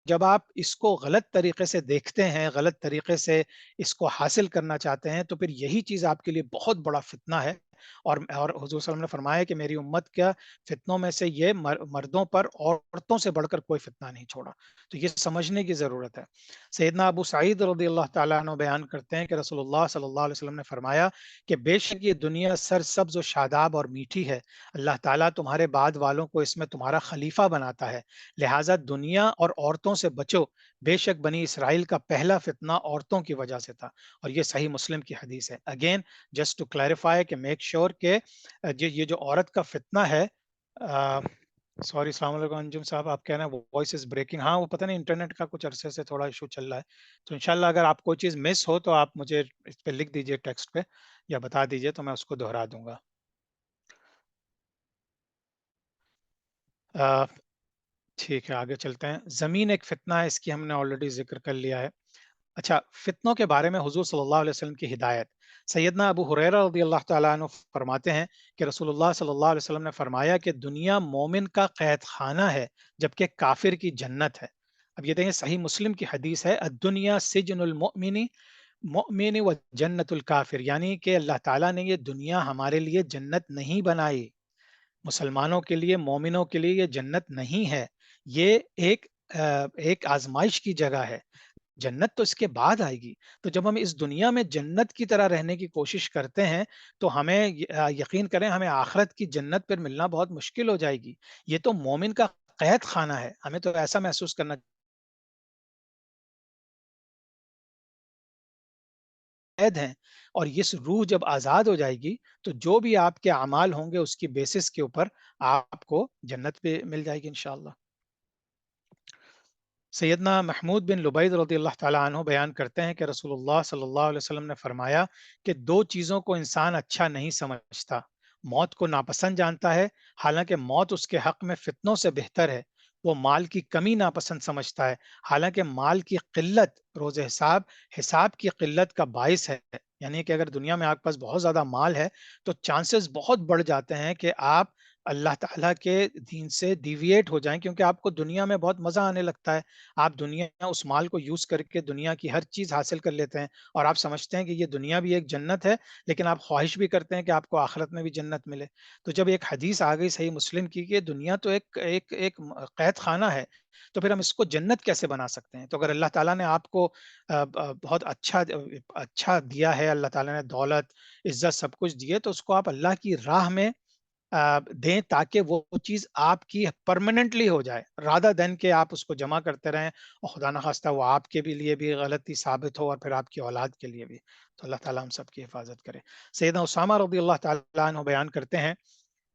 جب آپ اس کو غلط طریقے سے دیکھتے ہیں، غلط طریقے سے اس کو حاصل کرنا چاہتے ہیں، تو پھر یہی چیز آپ کے لیے بہت بڑا فتنہ ہے۔ اور حضور صلی اللہ علیہ وسلم نے فرمایا کہ میری امت کا فتنوں میں سے یہ مردوں پر عورتوں سے بڑھ کر کوئی فتنہ نہیں چھوڑا۔ تو یہ سمجھنے کی ضرورت ہے۔ سیدنا ابو سعید رضی اللہ تعالیٰ عنہ بیان کرتے ہیں کہ رسول اللہ صلی اللہ علیہ وسلم نے فرمایا کہ بے شک یہ دنیا سرسبز و شاداب اور میٹھی ہے، اللہ تعالیٰ تمہارے بعد والوں کو اس میں تمہارا خلیفہ بناتا ہے، لہٰذا دنیا اور عورتوں سے بچو، بے شک بنی اسرائیل کا پہلا فتنہ عورتوں کی وجہ سے تھا۔ اور یہ صحیح مسلم کی حدیث ہے۔ اگین جسٹ ٹو کلیریفائی کہ میک شیور کہ یہ جو عورت کا فتنہ ہے، سوری السلام علیکم انجم صاحب، آپ کہہ رہے ہیں وائس از بریکنگ، ہاں وہ پتہ نہیں انٹرنیٹ کا کچھ عرصے سے تھوڑا ایشو چل رہا ہے، تو انشاءاللہ اگر آپ کوئی چیز مس ہو تو آپ مجھے اس پہ لکھ دیجئے ٹیکسٹ پہ یا بتا دیجئے تو میں اس کو دہرا دوں گا۔ آ، ٹھیک ہے آگے چلتے ہیں۔ زمین ایک فتنہ ہے، اس کی ہم نے آلریڈی ذکر کر لیا ہے۔ اچھا، فتنوں کے بارے میں حضور صلی اللہ علیہ وسلم کی ہدایت۔ سیدنا ابو ہریرہ رضی اللہ تعالیٰ عنہ فرماتے ہیں کہ رسول اللہ صلی اللہ علیہ وسلم نے فرمایا کہ دنیا مومن کا قید خانہ ہے، جبکہ کافر کی جنت ہے۔ اب یہ دیکھیں صحیح مسلم کی حدیث ہے، الدنیا سجن المؤمن مؤمن و جنت الکافر، یعنی کہ اللہ تعالیٰ نے یہ دنیا ہمارے لیے جنت نہیں بنائی، مسلمانوں کے لیے، مومنوں کے لیے یہ جنت نہیں ہے، یہ ایک آزمائش کی جگہ ہے۔ جنت تو اس کے بعد آئے گی۔ تو جب ہم اس دنیا میں جنت کی طرح رہنے کی کوشش کرتے ہیں تو ہمیں یقین کریں ہمیں آخرت کی جنت پر ملنا بہت مشکل ہو جائے گی۔ یہ تو مومن کا قید خانہ ہے، ہمیں تو ایسا محسوس کرنا قید ہیں، اور یہ روح جب آزاد ہو جائے گی تو جو بھی آپ کے اعمال ہوں گے اس کی بیسس کے اوپر آپ کو جنت پہ مل جائے گی انشاءاللہ۔ سیدنا محمود بن لبید رضی اللہ تعالیٰ عنہ بیان کرتے ہیں کہ رسول اللہ صلی اللہ علیہ وسلم نے فرمایا کہ دو چیزوں کو انسان اچھا نہیں سمجھتا، موت کو ناپسند جانتا ہے، حالانکہ موت اس کے حق میں فتنوں سے بہتر ہے، وہ مال کی کمی ناپسند سمجھتا ہے، حالانکہ مال کی قلت روز حساب حساب کی قلت کا باعث ہے۔ یعنی کہ اگر دنیا میں آپ کے پاس بہت زیادہ مال ہے تو چانسز بہت بڑھ جاتے ہیں کہ آپ اللہ تعالیٰ کے دین سے ڈیویٹ ہو جائیں، کیونکہ آپ کو دنیا میں بہت مزہ آنے لگتا ہے، آپ دنیا اس مال کو یوز کر کے دنیا کی ہر چیز حاصل کر لیتے ہیں، اور آپ سمجھتے ہیں کہ یہ دنیا بھی ایک جنت ہے، لیکن آپ خواہش بھی کرتے ہیں کہ آپ کو آخرت میں بھی جنت ملے۔ تو جب ایک حدیث آ گئی صحیح مسلم کی کہ دنیا تو ایک قید خانہ ہے، تو پھر ہم اس کو جنت کیسے بنا سکتے ہیں؟ تو اگر اللہ تعالیٰ نے آپ کو بہت اچھا دیا ہے، اللہ تعالیٰ نے دولت عزت سب کچھ دیے، تو اس کو آپ اللہ کی راہ میں دیں تاکہ وہ چیز آپ کی پرماننٹلی ہو جائے، رادر دین کہ آپ اس کو جمع کرتے رہیں اور خدا نخواستہ وہ آپ کے بھی لیے بھی غلطی ثابت ہو اور پھر آپ کی اولاد کے لیے بھی۔ تو اللہ تعالیٰ ہم سب کی حفاظت کرے۔ سیدنا اسامہ رضی اللہ تعالیٰ عنہ بیان کرتے ہیں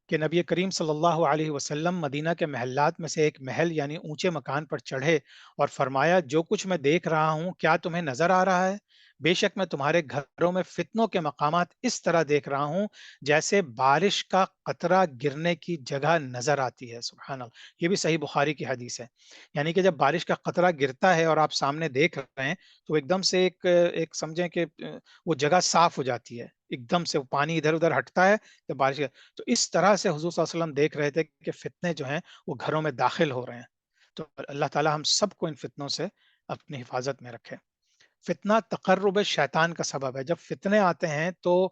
کہ نبی کریم صلی اللہ علیہ وسلم مدینہ کے محلات میں سے ایک محل یعنی اونچے مکان پر چڑھے اور فرمایا، جو کچھ میں دیکھ رہا ہوں کیا تمہیں نظر آ رہا ہے؟ بے شک میں تمہارے گھروں میں فتنوں کے مقامات اس طرح دیکھ رہا ہوں جیسے بارش کا قطرہ گرنے کی جگہ نظر آتی ہے۔ سبحان اللہ، یہ بھی صحیح بخاری کی حدیث ہے۔ یعنی کہ جب بارش کا قطرہ گرتا ہے اور آپ سامنے دیکھ رہے ہیں تو ایک دم سے ایک سمجھیں کہ وہ جگہ صاف ہو جاتی ہے، ایک دم سے وہ پانی ادھر ادھر ہٹتا ہے جب بارش۔ تو اس طرح سے حضور صلی اللہ علیہ وسلم دیکھ رہے تھے کہ فتنے جو ہیں وہ گھروں میں داخل ہو رہے ہیں۔ تو اللہ تعالی ہم سب کو ان فتنوں سے اپنی حفاظت میں رکھے۔ فتنہ تقرب شیطان کا سبب ہے۔ جب فتنے آتے ہیں تو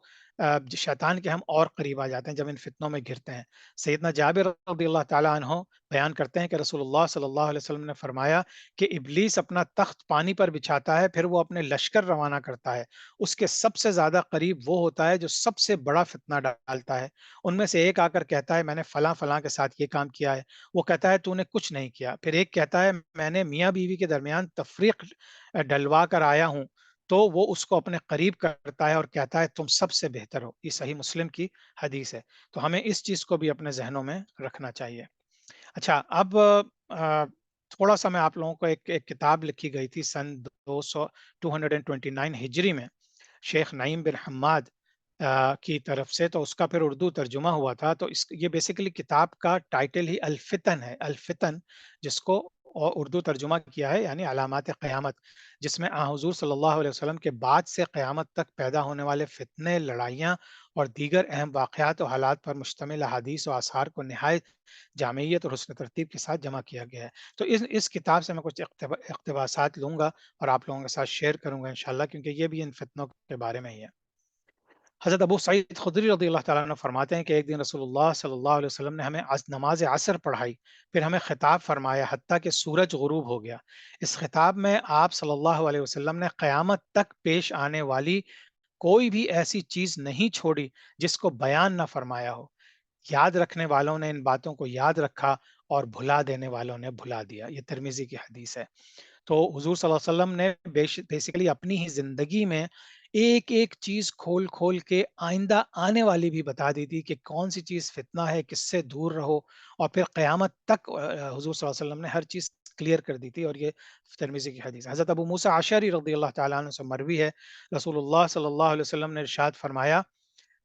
شیطان کے ہم اور قریب آ جاتے ہیں جب ان فتنوں میں گرتے ہیں۔ سیدنا جابر رضی اللہ تعالیٰ عنہ بیان کرتے ہیں کہ رسول اللہ صلی اللہ علیہ وسلم نے فرمایا کہ ابلیس اپنا تخت پانی پر بچھاتا ہے، پھر وہ اپنے لشکر روانہ کرتا ہے، اس کے سب سے زیادہ قریب وہ ہوتا ہے جو سب سے بڑا فتنہ ڈالتا ہے۔ ان میں سے ایک آ کر کہتا ہے میں نے فلاں فلاں کے ساتھ یہ کام کیا ہے، وہ کہتا ہے تو نے کچھ نہیں کیا، پھر ایک کہتا ہے میں نے میاں بیوی کے درمیان تفریق ڈلوا کر آیا ہوں، تو وہ اس کو اپنے قریب کرتا ہے اور کہتا ہے تم سب سے بہتر ہو۔ یہ صحیح مسلم کی حدیث ہے۔ تو ہمیں اس چیز کو بھی اپنے ذہنوں میں رکھنا چاہیے۔ اچھا اب تھوڑا سا میں آپ لوگوں کو ایک کتاب لکھی گئی تھی سن 229 ہجری میں، شیخ نعیم بن حماد کی طرف سے، تو اس کا پھر اردو ترجمہ ہوا تھا. تو یہ بیسیکلی کتاب کا ٹائٹل ہی الفتن ہے، الفتن، جس کو اردو ترجمہ کیا ہے یعنی علامات قیامت، جس میں حضور صلی اللہ علیہ وسلم کے بعد سے قیامت تک پیدا ہونے والے فتنے، لڑائیاں اور دیگر اہم واقعات و حالات پر مشتمل احادیث و آثار کو نہایت جامعیت اور حسن ترتیب کے ساتھ جمع کیا گیا ہے. تو اس کتاب سے میں کچھ اقتباسات لوں گا اور آپ لوگوں کے ساتھ شیئر کروں گا انشاءاللہ، کیونکہ یہ بھی ان فتنوں کے بارے میں ہی ہے. حضرت ابو سعید خدری رضی اللہ تعالیٰ عنہ فرماتے ہیں کہ ایک دن رسول اللہ صلی اللہ علیہ وسلم نے ہمیں نماز عصر پڑھائی، پھر ہمیں خطاب فرمایا حتیٰ کہ سورج غروب ہو گیا. اس خطاب میں آپ صلی اللہ علیہ وسلم نے قیامت تک پیش آنے والی کوئی بھی ایسی چیز نہیں چھوڑی جس کو بیان نہ فرمایا ہو. یاد رکھنے والوں نے ان باتوں کو یاد رکھا اور بھلا دینے والوں نے بھلا دیا. یہ ترمذی کی حدیث ہے. تو حضور صلی اللہ علیہ وسلم نے بیسیکلی اپنی ہی زندگی میں ایک ایک چیز کھول کھول کے آئندہ آنے والی بھی بتا دی تھی کہ کون سی چیز فتنہ ہے، کس سے دور رہو، اور پھر قیامت تک حضور صلی اللہ علیہ وسلم نے ہر چیز کلیئر کر دی تھی. اور یہ ترمذی کی حدیث. حضرت ابو موسیٰ اشعری رضی اللہ تعالیٰ عنہ سے مروی ہے، رسول اللہ صلی اللہ علیہ وسلم نے ارشاد فرمایا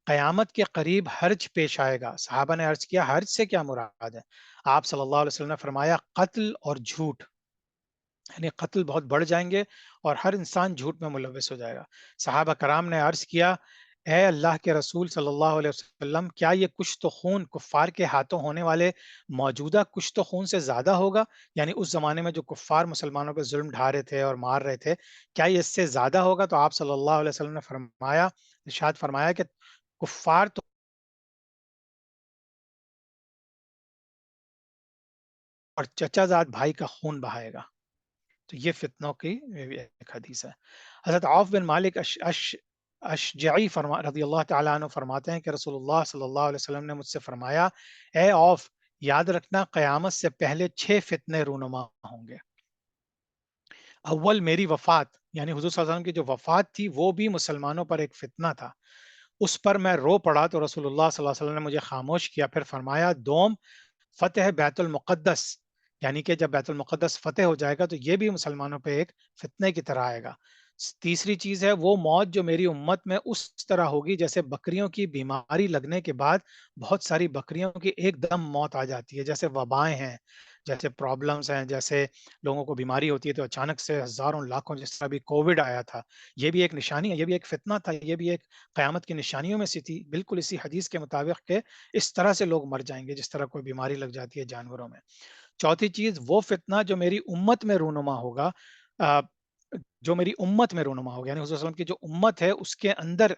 قیامت کے قریب حرج پیش آئے گا. صحابہ نے عرض کیا حرج سے کیا مراد ہے؟ آپ صلی اللہ علیہ وسلم نے فرمایا قتل اور جھوٹ، یعنی قتل بہت بڑھ جائیں گے اور ہر انسان جھوٹ میں ملوث ہو جائے گا. صحابہ کرام نے عرض کیا اے اللہ کے رسول صلی اللہ علیہ وسلم، کیا یہ کشت و خون کفار کے ہاتھوں ہونے والے موجودہ کشت و خون سے زیادہ ہوگا؟ یعنی اس زمانے میں جو کفار مسلمانوں پہ ظلم ڈھا رہے تھے اور مار رہے تھے، کیا یہ اس سے زیادہ ہوگا؟ تو آپ صلی اللہ علیہ وسلم نے فرمایا، ارشاد فرمایا کہ کفار تو اور چچا زاد بھائی کا خون بہائے گا. تو یہ فتنوں کی ایک حدیث ہے. حضرت عوف بن مالک اشجعی رضی اللہ تعالیٰ عنہ فرماتے ہیں کہ رسول اللہ صلی اللہ علیہ وسلم نے مجھ سے فرمایا اے عوف، یاد رکھنا قیامت سے پہلے 6 فتنے رونما ہوں گے. اول میری وفات، یعنی حضور صلی اللہ علیہ وسلم کی جو وفات تھی وہ بھی مسلمانوں پر ایک فتنہ تھا. اس پر میں رو پڑا تو رسول اللہ صلی اللہ علیہ وسلم نے مجھے خاموش کیا. پھر فرمایا دوم فتح بیت المقدس، یعنی کہ جب بیت المقدس فتح ہو جائے گا تو یہ بھی مسلمانوں پہ ایک فتنے کی طرح آئے گا. تیسری چیز ہے وہ موت جو میری امت میں اس طرح ہوگی جیسے بکریوں کی بیماری لگنے کے بعد بہت ساری بکریوں کی ایک دم موت آ جاتی ہے، جیسے وبائیں ہیں، جیسے پرابلمز ہیں، جیسے لوگوں کو بیماری ہوتی ہے تو اچانک سے ہزاروں لاکھوں، جس طرح بھی کووڈ آیا تھا، یہ بھی ایک نشانی ہے، یہ بھی ایک فتنہ تھا، یہ بھی ایک قیامت کی نشانیوں میں سے تھی، بالکل اسی حدیث کے مطابق کہ اس طرح سے لوگ مر جائیں گے جس طرح کوئی بیماری لگ جاتی ہے جانوروں میں. چوتھی چیز وہ فتنہ جو میری امت میں رونما ہوگا، آ، جو میری امت میں رونما ہوگا، یعنی حضور صلی اللہ علیہ وسلم کی جو امت ہے اس کے اندر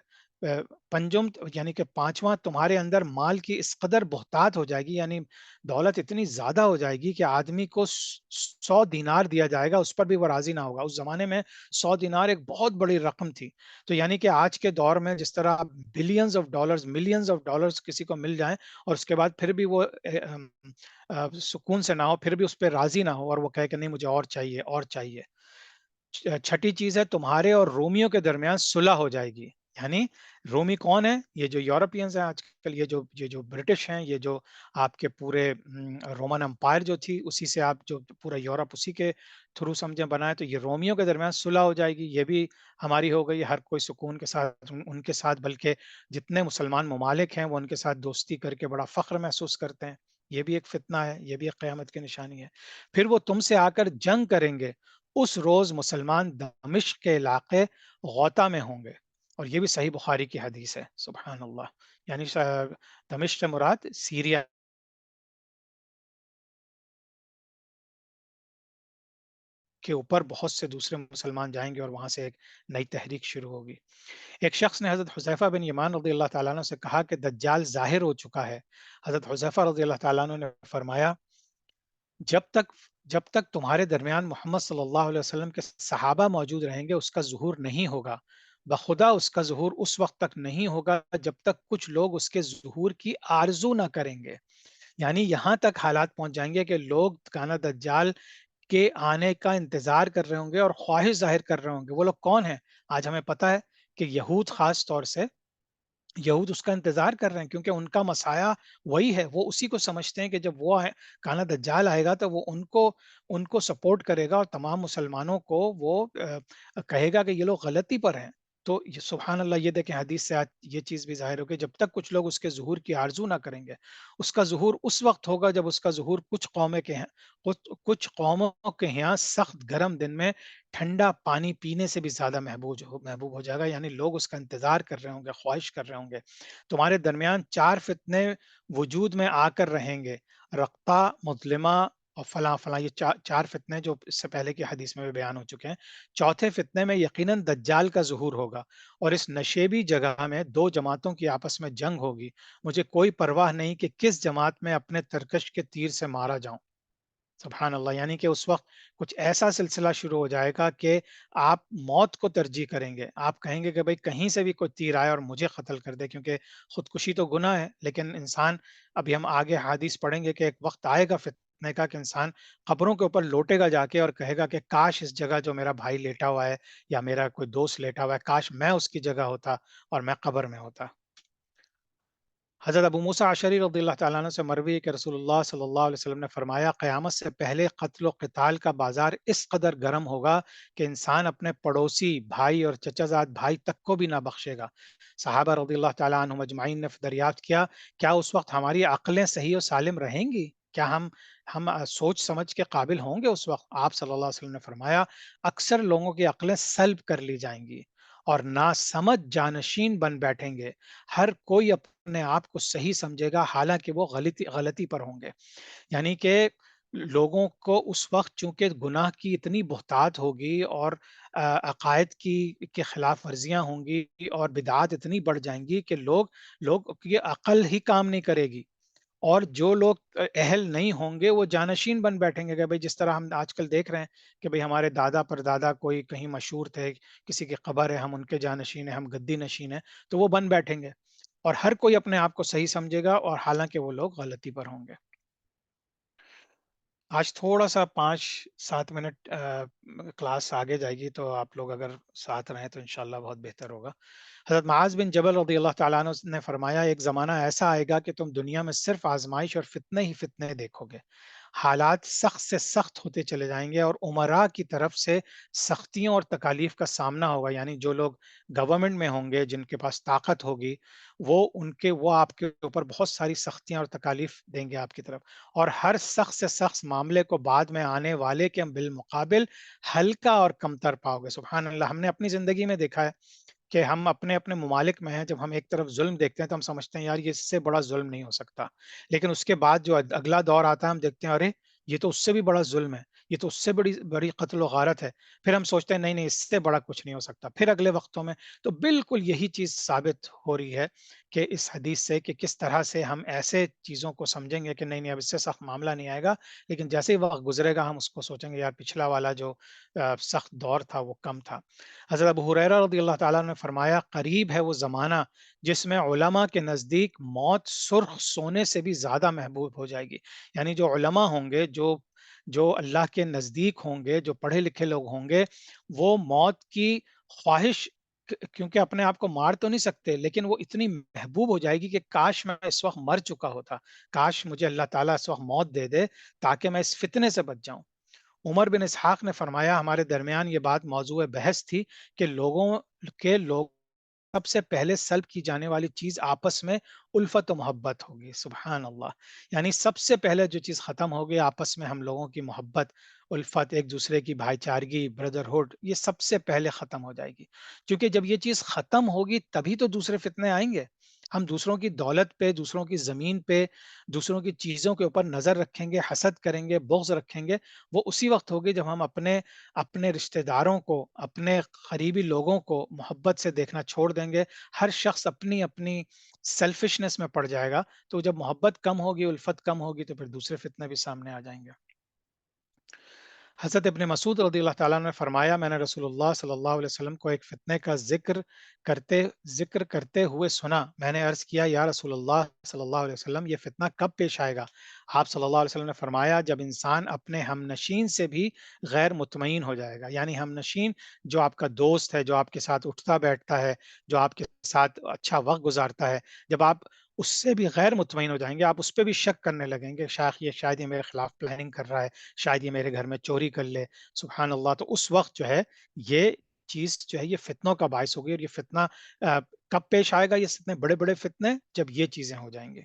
پنجم، یعنی کہ پانچواں، تمہارے اندر مال کی اس قدر بہتات ہو جائے گی، یعنی دولت اتنی زیادہ ہو جائے گی کہ آدمی کو 100 دینار دیا جائے گا اس پر بھی وہ راضی نہ ہوگا. اس زمانے میں 100 دینار ایک بہت بڑی رقم تھی. تو یعنی کہ آج کے دور میں جس طرح billions of dollars, millions of dollars کسی کو مل جائیں اور اس کے بعد پھر بھی وہ سکون سے نہ ہو، پھر بھی اس پہ راضی نہ ہو اور وہ کہے کہ نہیں مجھے اور چاہیے اور چاہیے. چھٹی چیز ہے تمہارے اور رومیوں کے درمیان صلح ہو جائے گی. یعنی رومی کون ہے؟ یہ جو یورپینز ہیں آج کل، یہ جو برٹش ہیں، یہ جو آپ کے پورے رومن امپائر جو تھی اسی سے آپ جو پورا یورپ اسی کے تھرو سمجھیں بنائے، تو یہ رومیوں کے درمیان صلح ہو جائے گی. یہ بھی ہماری ہو گئی، ہر کوئی سکون کے ساتھ ان کے ساتھ، بلکہ جتنے مسلمان ممالک ہیں وہ ان کے ساتھ دوستی کر کے بڑا فخر محسوس کرتے ہیں. یہ بھی ایک فتنہ ہے، یہ بھی ایک قیامت کی نشانی ہے. پھر وہ تم سے آ کر جنگ کریں گے، اس روز مسلمان دمشق کے علاقے غوطہ میں ہوں گے. اور یہ بھی صحیح بخاری کی حدیث ہے. سبحان اللہ. یعنی دمشق سے مراد سیریا کے اوپر بہت سے دوسرے مسلمان جائیں گے اور وہاں سے ایک نئی تحریک شروع ہوگی. ایک شخص نے حضرت حذیفہ بن یمان رضی اللہ تعالیٰ عنہ سے کہا کہ دجال ظاہر ہو چکا ہے. حضرت حذیفہ رضی اللہ تعالیٰ عنہ نے فرمایا جب تک جب تک تمہارے درمیان محمد صلی اللہ علیہ وسلم کے صحابہ موجود رہیں گے اس کا ظہور نہیں ہوگا. بخدا اس کا ظہور اس وقت تک نہیں ہوگا جب تک کچھ لوگ اس کے ظہور کی آرزو نہ کریں گے. یعنی یہاں تک حالات پہنچ جائیں گے کہ لوگ کانا دجال کے آنے کا انتظار کر رہے ہوں گے اور خواہش ظاہر کر رہے ہوں گے. وہ لوگ کون ہیں؟ آج ہمیں پتہ ہے کہ یہود خاص طور سے یہود اس کا انتظار کر رہے ہیں کیونکہ ان کا مسایہ وہی ہے، وہ اسی کو سمجھتے ہیں کہ جب وہ کانا دجال آئے گا تو وہ ان کو سپورٹ کرے گا اور تمام مسلمانوں کو وہ کہے گا کہ یہ لوگ غلطی پر ہیں۔ تو یہ سبحان اللہ، یہ دیکھیں حدیث سے آج یہ چیز بھی ظاہر ہو کہ جب تک کچھ لوگ اس کے ظہور کی آرزو نہ کریں گے، اس کا ظہور اس وقت ہوگا جب اس کا ظہور کچھ قوموں کے یہاں سخت گرم دن میں ٹھنڈا پانی پینے سے بھی زیادہ محبوب ہو جائے گا، یعنی لوگ اس کا انتظار کر رہے ہوں گے، خواہش کر رہے ہوں گے۔ تمہارے درمیان چار فتنے وجود میں آ کر رہیں گے، رقطہ، مظلمہ اور فلاں فلاں، یہ چار فتنے جو اس سے پہلے کی حدیث میں بھی بیان ہو چکے ہیں۔ چوتھے فتنے میں یقیناً دجال کا ظہور ہوگا، اور اس نشیبی جگہ میں دو جماعتوں کی آپس میں جنگ ہوگی، مجھے کوئی پرواہ نہیں کہ کس جماعت میں اپنے ترکش کے تیر سے مارا جاؤں۔ سبحان اللہ، یعنی کہ اس وقت کچھ ایسا سلسلہ شروع ہو جائے گا کہ آپ موت کو ترجیح کریں گے، آپ کہیں گے کہ بھئی کہیں سے بھی کوئی تیر آئے اور مجھے قتل کر دے، کیونکہ خودکشی تو گناہ ہے، لیکن انسان، ابھی ہم آگے حدیث پڑھیں گے کہ ایک وقت آئے گا فتنے کا کہ انسان قبروں کے اوپر لوٹے گا جا کے اور کہے گا کہ کاش اس جگہ جو میرا بھائی لیٹا ہوا ہے یا میرا کوئی دوست لیٹا ہوا ہے، کاش میں اس کی جگہ ہوتا اور میں قبر میں ہوتا۔ حضرت ابو موسیٰ اشعری رضی اللہ تعالیٰ عنہ سے مروی ہے کہ رسول اللہ صلی اللہ علیہ وسلم نے فرمایا، قیامت سے پہلے قتل و قتال کا بازار اس قدر گرم ہوگا کہ انسان اپنے پڑوسی بھائی اور چچا زاد بھائی تک کو بھی نہ بخشے گا۔ صحابہ رضی اللہ تعالیٰ عنہم اجمعین نے دریافت کیا، کیا اس وقت ہماری عقلیں صحیح و سالم رہیں گی؟ کیا ہم سوچ سمجھ کے قابل ہوں گے اس وقت؟ آپ صلی اللہ علیہ وسلم نے فرمایا، اکثر لوگوں کی عقلیں سلب کر لی جائیں گی اور ناسمجھ جانشین بن بیٹھیں گے، ہر کوئی اپنے آپ کو صحیح سمجھے گا حالانکہ وہ غلطی پر ہوں گے۔ یعنی کہ لوگوں کو اس وقت چونکہ گناہ کی اتنی بہتات ہوگی اور عقائد کے خلاف ورزیاں ہوں گی اور بدعات اتنی بڑھ جائیں گی کہ لوگ کی عقل ہی کام نہیں کرے گی، اور جو لوگ اہل نہیں ہوں گے وہ جانشین بن بیٹھیں گے کہ بھئی جس طرح ہم آج کل دیکھ رہے ہیں کہ بھئی ہمارے دادا پر دادا کوئی کہیں مشہور تھے، کسی کی قبر ہے، ہم ان کے جانشین ہیں، ہم گدی نشین ہیں، تو وہ بن بیٹھیں گے اور ہر کوئی اپنے آپ کو صحیح سمجھے گا اور حالانکہ وہ لوگ غلطی پر ہوں گے۔ آج تھوڑا سا 5-7 منٹ کلاس آگے جائے گی، تو آپ لوگ اگر ساتھ رہیں تو انشاءاللہ بہت بہتر ہوگا۔ حضرت معاذ بن جبل رضی اللہ تعالیٰ عنہ نے فرمایا، ایک زمانہ ایسا آئے گا کہ تم دنیا میں صرف آزمائش اور فتنے ہی فتنے دیکھو گے، حالات سخت سے سخت ہوتے چلے جائیں گے اور عمراء کی طرف سے سختیوں اور تکالیف کا سامنا ہوگا، یعنی جو لوگ گورنمنٹ میں ہوں گے، جن کے پاس طاقت ہوگی، وہ آپ کے اوپر بہت ساری سختیاں اور تکالیف دیں گے آپ کی طرف، اور ہر سخت سے سخت معاملے کو بعد میں آنے والے کے بالمقابل ہلکا اور کمتر پاؤ گے۔ سبحان اللہ، ہم نے اپنی زندگی میں دیکھا ہے کہ ہم اپنے اپنے ممالک میں ہیں، جب ہم ایک طرف ظلم دیکھتے ہیں تو ہم سمجھتے ہیں یار یہ اس سے بڑا ظلم نہیں ہو سکتا، لیکن اس کے بعد جو اگلا دور آتا ہے ہم دیکھتے ہیں ارے یہ تو اس سے بھی بڑا ظلم ہے، یہ تو اس سے بڑی بڑی قتل و غارت ہے، پھر ہم سوچتے ہیں نہیں نہیں اس سے بڑا کچھ نہیں ہو سکتا، پھر اگلے وقتوں میں تو بالکل یہی چیز ثابت ہو رہی ہے کہ اس حدیث سے کہ کس طرح سے ہم ایسے چیزوں کو سمجھیں گے کہ نہیں نہیں اب اس سے سخت معاملہ نہیں آئے گا، لیکن جیسے ہی وقت گزرے گا ہم اس کو سوچیں گے یار پچھلا والا جو سخت دور تھا وہ کم تھا۔ حضرت ابو ہریرہ رضی اللہ تعالیٰ نے فرمایا، قریب ہے وہ زمانہ جس میں علماء کے نزدیک موت سرخ سونے سے بھی زیادہ محبوب ہو جائے گی، یعنی جو علماء ہوں گے، جو اللہ کے نزدیک ہوں گے، جو پڑھے لکھے لوگ ہوں گے، وہ موت کی خواہش، کیونکہ اپنے آپ کو مار تو نہیں سکتے، لیکن وہ اتنی محبوب ہو جائے گی کہ کاش میں اس وقت مر چکا ہوتا، کاش مجھے اللہ تعالیٰ اس وقت موت دے دے تاکہ میں اس فتنے سے بچ جاؤں۔ عمر بن اسحاق نے فرمایا، ہمارے درمیان یہ بات موضوع بحث تھی کہ لوگ سب سے پہلے سلب کی جانے والی چیز آپس میں الفت و محبت ہوگی۔ سبحان اللہ، یعنی سب سے پہلے جو چیز ختم ہوگی آپس میں ہم لوگوں کی محبت، الفت، ایک دوسرے کی بھائی چارگی، بردرہڈ، یہ سب سے پہلے ختم ہو جائے گی، کیونکہ جب یہ چیز ختم ہوگی تبھی تو دوسرے فتنے آئیں گے۔ ہم دوسروں کی دولت پہ، دوسروں کی زمین پہ، دوسروں کی چیزوں کے اوپر نظر رکھیں گے، حسد کریں گے، بغض رکھیں گے، وہ اسی وقت ہوگی جب ہم اپنے رشتہ داروں کو، اپنے قریبی لوگوں کو محبت سے دیکھنا چھوڑ دیں گے، ہر شخص اپنی اپنی سیلفشنس میں پڑ جائے گا، تو جب محبت کم ہوگی، الفت کم ہوگی، تو پھر دوسرے فتنے بھی سامنے آ جائیں گے۔ حضرت ابن مسعود رضی اللہ تعالیٰ عنہ نے فرمایا میں نے رسول اللہ صلی اللہ علیہ وسلم کو ایک فتنے کا ذکر کرتے ہوئے سنا۔ میں نے عرض کیا یا رسول اللہ صلی اللہ علیہ وسلم یہ فتنہ کب پیش آئے گا؟ آپ صلی اللہ علیہ وسلم نے فرمایا جب انسان اپنے ہم نشین سے بھی غیر مطمئن ہو جائے گا، یعنی ہم نشین جو آپ کا دوست ہے، جو آپ کے ساتھ اٹھتا بیٹھتا ہے، جو آپ کے ساتھ اچھا وقت گزارتا ہے، جب آپ اس سے بھی غیر مطمئن ہو جائیں گے، آپ اس پہ بھی شک کرنے لگیں گے، شاید یہ میرے خلاف پلاننگ کر رہا ہے، شاید یہ میرے گھر میں چوری کر لے، سبحان اللہ۔ تو اس وقت جو ہے یہ چیز جو ہے یہ فتنوں کا باعث ہوگی، اور یہ فتنہ کب پیش آئے گا؟ یہ اتنے بڑے بڑے فتنے جب یہ چیزیں ہو جائیں گے۔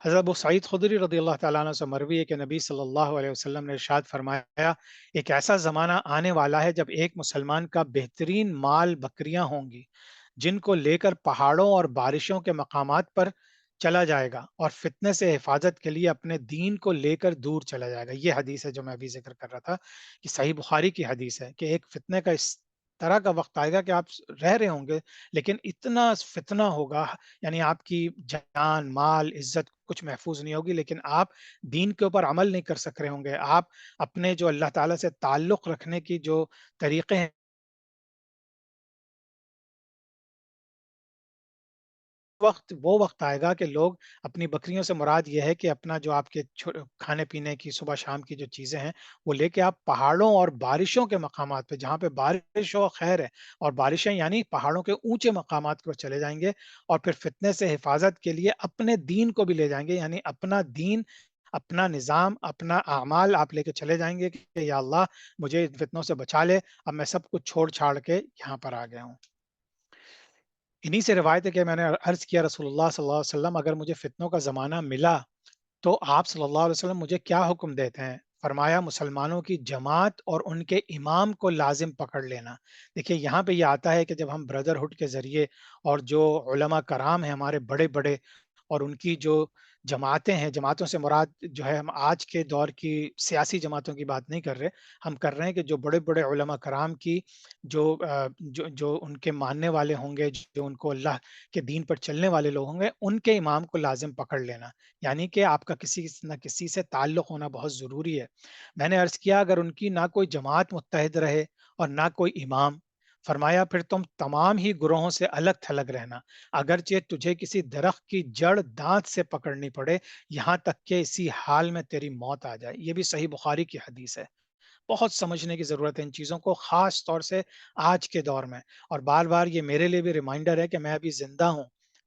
حضرت ابو سعید خدری رضی اللہ تعالیٰ عنہ سے مروی ہے کہ نبی صلی اللہ علیہ وسلم نے ارشاد فرمایا ایک ایسا زمانہ آنے والا ہے جب ایک مسلمان کا بہترین مال بکریاں ہوں گی جن کو لے کر پہاڑوں اور بارشوں کے مقامات پر چلا جائے گا، اور فتنے سے حفاظت کے لیے اپنے دین کو لے کر دور چلا جائے گا۔ یہ حدیث ہے جو میں ابھی ذکر کر رہا تھا کہ صحیح بخاری کی حدیث ہے کہ ایک فتنے کا اس طرح کا وقت آئے گا کہ آپ رہ رہے ہوں گے لیکن اتنا فتنہ ہوگا، یعنی آپ کی جان مال عزت کچھ محفوظ نہیں ہوگی، لیکن آپ دین کے اوپر عمل نہیں کر سک رہے ہوں گے، آپ اپنے جو اللہ تعالیٰ سے تعلق رکھنے کی جو طریقے ہیں وہ وقت آئے گا کہ لوگ اپنی بکریوں سے مراد یہ ہے کہ اپنا جو آپ کے کھانے پینے کی صبح شام کی جو چیزیں ہیں وہ لے کے آپ پہاڑوں اور بارشوں کے مقامات پہ جہاں پہ بارش ہو خیر ہے، اور بارشیں یعنی پہاڑوں کے اونچے مقامات پر چلے جائیں گے، اور پھر فتنے سے حفاظت کے لیے اپنے دین کو بھی لے جائیں گے، یعنی اپنا دین اپنا نظام اپنا اعمال آپ لے کے چلے جائیں گے کہ یا اللہ مجھے ان فتنوں سے بچا لے، اب میں سب کچھ چھوڑ چھاڑ کے یہاں پر آ گیا ہوں۔ انہی سے روایت ہے کہ میں نے عرض کیا رسول اللہ صلی اللہ علیہ وسلم اگر مجھے فتنوں کا زمانہ ملا تو آپ صلی اللہ علیہ وسلم مجھے کیا حکم دیتے ہیں؟ فرمایا مسلمانوں کی جماعت اور ان کے امام کو لازم پکڑ لینا۔ دیکھیے یہاں پہ یہ آتا ہے کہ جب ہم بردرہڈ کے ذریعے اور جو علماء کرام ہیں ہمارے بڑے بڑے اور ان کی جو جماعتیں ہیں، جماعتوں سے مراد جو ہے ہم آج کے دور کی سیاسی جماعتوں کی بات نہیں کر رہے، ہم کر رہے ہیں کہ جو بڑے بڑے علماء کرام کی جو ان کے ماننے والے ہوں گے، جو ان کو اللہ کے دین پر چلنے والے لوگ ہوں گے، ان کے امام کو لازم پکڑ لینا، یعنی کہ آپ کا کسی نہ کسی سے تعلق ہونا بہت ضروری ہے۔ میں نے عرض کیا اگر ان کی نہ کوئی جماعت متحد رہے اور نہ کوئی امام، فرمایا پھر تم تمام ہی گروہوں سے الگ تھلگ رہنا، اگرچہ تجھے کسی درخت کی جڑ دانت سے پکڑنی پڑے، یہاں تک کہ اسی حال میں تیری موت آ جائے۔ یہ بھی صحیح بخاری کی حدیث ہے۔ بہت سمجھنے کی ضرورت ہے ان چیزوں کو، خاص طور سے آج کے دور میں، اور بار بار یہ میرے لیے بھی ریمائنڈر ہے کہ میں ابھی زندہ ہوں،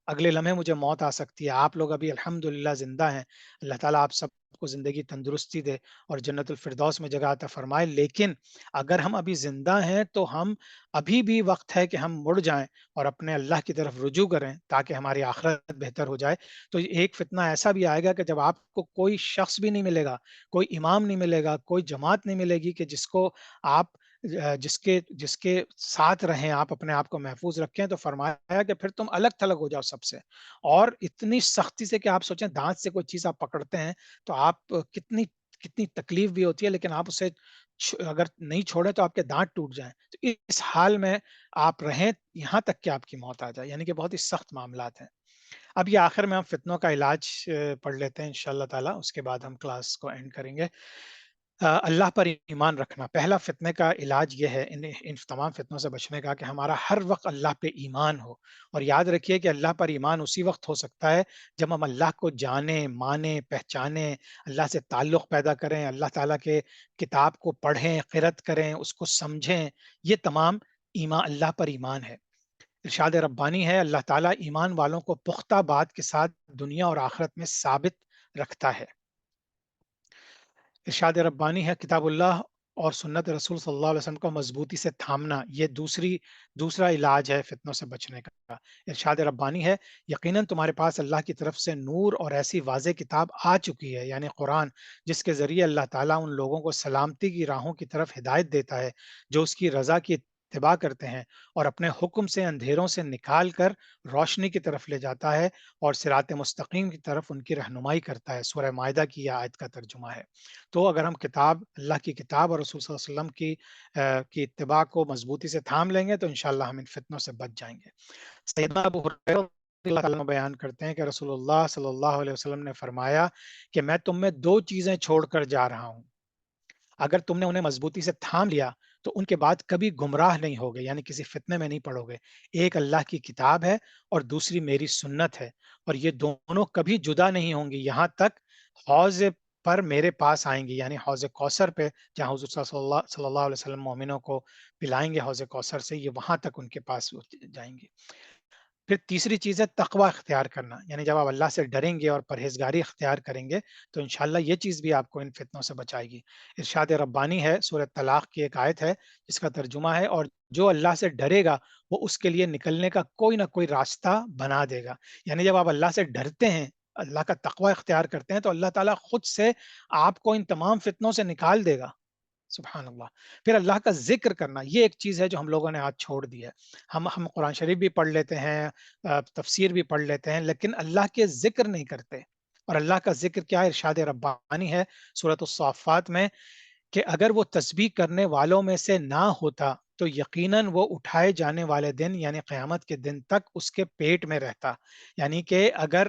اگلے لمحے مجھے موت آ سکتی ہے، آپ لوگ ابھی الحمدللہ زندہ ہیں، اللہ تعالیٰ آپ سب کو زندگی تندرستی دے اور جنت الفردوس میں جگہ عطا فرمائے، لیکن اگر ہم ابھی زندہ ہیں تو ہم ابھی بھی وقت ہے کہ ہم مڑ جائیں اور اپنے اللہ کی طرف رجوع کریں تاکہ ہماری آخرت بہتر ہو جائے۔ تو ایک فتنہ ایسا بھی آئے گا کہ جب آپ کو کوئی شخص بھی نہیں ملے گا، کوئی امام نہیں ملے گا، کوئی جماعت نہیں ملے گی کہ جس کو آپ جس کے ساتھ رہیں، آپ اپنے آپ کو محفوظ رکھیں، تو فرمایا کہ پھر تم الگ تھلگ ہو جاؤ سب سے، اور اتنی سختی سے کہ آپ سوچیں دانت سے کوئی چیز آپ پکڑتے ہیں تو آپ کتنی کتنی تکلیف بھی ہوتی ہے، لیکن آپ اسے اگر نہیں چھوڑیں تو آپ کے دانت ٹوٹ جائیں، تو اس حال میں آپ رہیں یہاں تک کہ آپ کی موت آ جائے، یعنی کہ بہت ہی سخت معاملات ہیں۔ اب یہ آخر میں ہم فتنوں کا علاج پڑھ لیتے ہیں انشاءاللہ تعالی، اس کے بعد ہم کلاس کو اینڈ کریں گے۔ اللہ پر ایمان رکھنا پہلا فتنے کا علاج یہ ہے، ان تمام فتنوں سے بچنے کا، کہ ہمارا ہر وقت اللہ پہ ایمان ہو، اور یاد رکھیے کہ اللہ پر ایمان اسی وقت ہو سکتا ہے جب ہم اللہ کو جانیں مانیں پہچانیں، اللہ سے تعلق پیدا کریں، اللہ تعالیٰ کے کتاب کو پڑھیں قرأت کریں اس کو سمجھیں، یہ تمام ایمان اللہ پر ایمان ہے۔ ارشاد ربانی ہے اللہ تعالیٰ ایمان والوں کو پختہ بات کے ساتھ دنیا اور آخرت میں ثابت رکھتا ہے۔ ارشاد ربانی ہے کتاب اللہ اور سنت رسول صلی اللہ علیہ وسلم کو مضبوطی سے تھامنا، یہ دوسرا علاج ہے فتنوں سے بچنے کا۔ ارشاد ربانی ہے یقیناً تمہارے پاس اللہ کی طرف سے نور اور ایسی واضح کتاب آ چکی ہے، یعنی قرآن، جس کے ذریعے اللہ تعالیٰ ان لوگوں کو سلامتی کی راہوں کی طرف ہدایت دیتا ہے جو اس کی رضا کی اتباع کرتے ہیں، اور اپنے حکم سے اندھیروں سے نکال کر روشنی کی طرف لے جاتا ہے، اور صراط مستقیم کی طرف ان کی رہنمائی کرتا ہے۔ سورہ مائدہ کی یہ آیت کا ترجمہ ہے۔ تو اگر ہم اللہ کی کتاب اور رسول صلی اللہ علیہ وسلم کی اتباع کو مضبوطی سے تھام لیں گے تو انشاءاللہ ہم ان فتنوں سے بچ جائیں گے۔ سیدنا ابو ہریرہ رضی اللہ تعالیٰ عنہ بیان کرتے ہیں کہ رسول اللہ صلی اللہ علیہ وسلم نے فرمایا کہ میں تم میں دو چیزیں چھوڑ کر جا رہا ہوں، اگر تم نے انہیں مضبوطی سے تھام لیا تو ان کے بعد کبھی گمراہ نہیں ہوگے، یعنی کسی فتنے میں نہیں پڑو گے۔ ایک اللہ کی کتاب ہے اور دوسری میری سنت ہے، اور یہ دونوں کبھی جدا نہیں ہوں گی یہاں تک حوض پر میرے پاس آئیں گی، یعنی حوض کوثر پہ جہاں حضور صلی اللہ علیہ وسلم مومنوں کو پلائیں گے حوض کوثر سے، یہ وہاں تک ان کے پاس جائیں گے۔ پھر تیسری چیز ہے تقوی اختیار کرنا، یعنی جب آپ اللہ سے ڈریں گے اور پرہیزگاری اختیار کریں گے تو انشاءاللہ یہ چیز بھی آپ کو ان فتنوں سے بچائے گی۔ ارشاد ربانی ہے، سورہ طلاق کی ایک آیت ہے جس کا ترجمہ ہے، اور جو اللہ سے ڈرے گا وہ اس کے لیے نکلنے کا کوئی نہ کوئی راستہ بنا دے گا۔ یعنی جب آپ اللہ سے ڈرتے ہیں، اللہ کا تقوی اختیار کرتے ہیں، تو اللہ تعالیٰ خود سے آپ کو ان تمام فتنوں سے نکال دے گا۔ سبحان اللہ۔ پھر اللہ کا ذکر کرنا، یہ ایک چیز ہے جو ہم لوگوں نے آج چھوڑ دی ہے۔ ہم قرآن شریف بھی پڑھ لیتے ہیں، تفسیر بھی پڑھ لیتے ہیں، لیکن اللہ کے ذکر نہیں کرتے۔ اور اللہ کا ذکر کیا ہے؟ ارشاد ربانی ہے سورۃ الصافات میں کہ اگر وہ تسبیح کرنے والوں میں سے نہ ہوتا تو یقیناً وہ اٹھائے جانے والے دن یعنی قیامت کے دن تک اس کے پیٹ میں رہتا۔ یعنی کہ اگر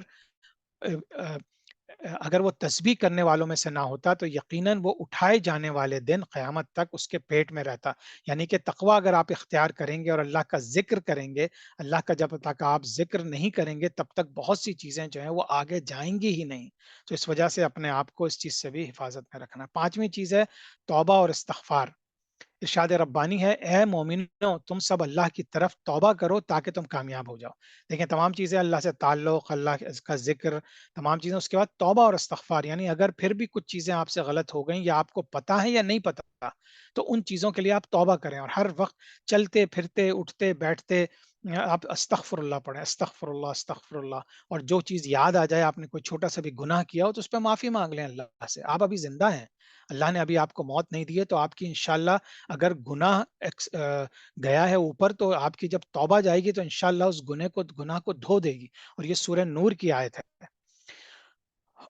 وہ تسبیح کرنے والوں میں سے نہ ہوتا تو یقیناً وہ اٹھائے جانے والے دن قیامت تک اس کے پیٹ میں رہتا۔ یعنی کہ تقوی اگر آپ اختیار کریں گے اور اللہ کا ذکر کریں گے، اللہ کا جب تک آپ ذکر نہیں کریں گے تب تک بہت سی چیزیں جو ہیں وہ آگے جائیں گی ہی نہیں۔ تو اس وجہ سے اپنے آپ کو اس چیز سے بھی حفاظت میں رکھنا۔ پانچویں چیز ہے توبہ اور استغفار۔ ارشاد ربانی ہے، اے مومنو تم سب اللہ کی طرف توبہ کرو تاکہ تم کامیاب ہو جاؤ۔ دیکھیں تمام چیزیں اللہ سے تعلق، اللہ کا ذکر، تمام چیزیں، اس کے بعد توبہ اور استغفار، یعنی اگر پھر بھی کچھ چیزیں آپ سے غلط ہو گئیں یا آپ کو پتہ ہے یا نہیں پتہ تو ان چیزوں کے لیے آپ توبہ کریں، اور ہر وقت چلتے پھرتے اٹھتے بیٹھتے آپ استغفر اللہ پڑھیں، استغفر اللہ استغفر اللہ۔ اور جو چیز یاد آ جائے، آپ نے کوئی چھوٹا سا بھی گناہ کیا ہو تو اس پہ معافی مانگ لیں اللہ سے۔ آپ ابھی زندہ ہیں، اللہ نے ابھی آپ کو موت نہیں دی ہے، تو آپ کی انشاءاللہ اگر گناہ گیا ہے اوپر تو آپ کی جب توبہ جائے گی تو انشاءاللہ اس گناہ کو دھو دے گی۔ اور یہ سورہ نور کی آیت ہے۔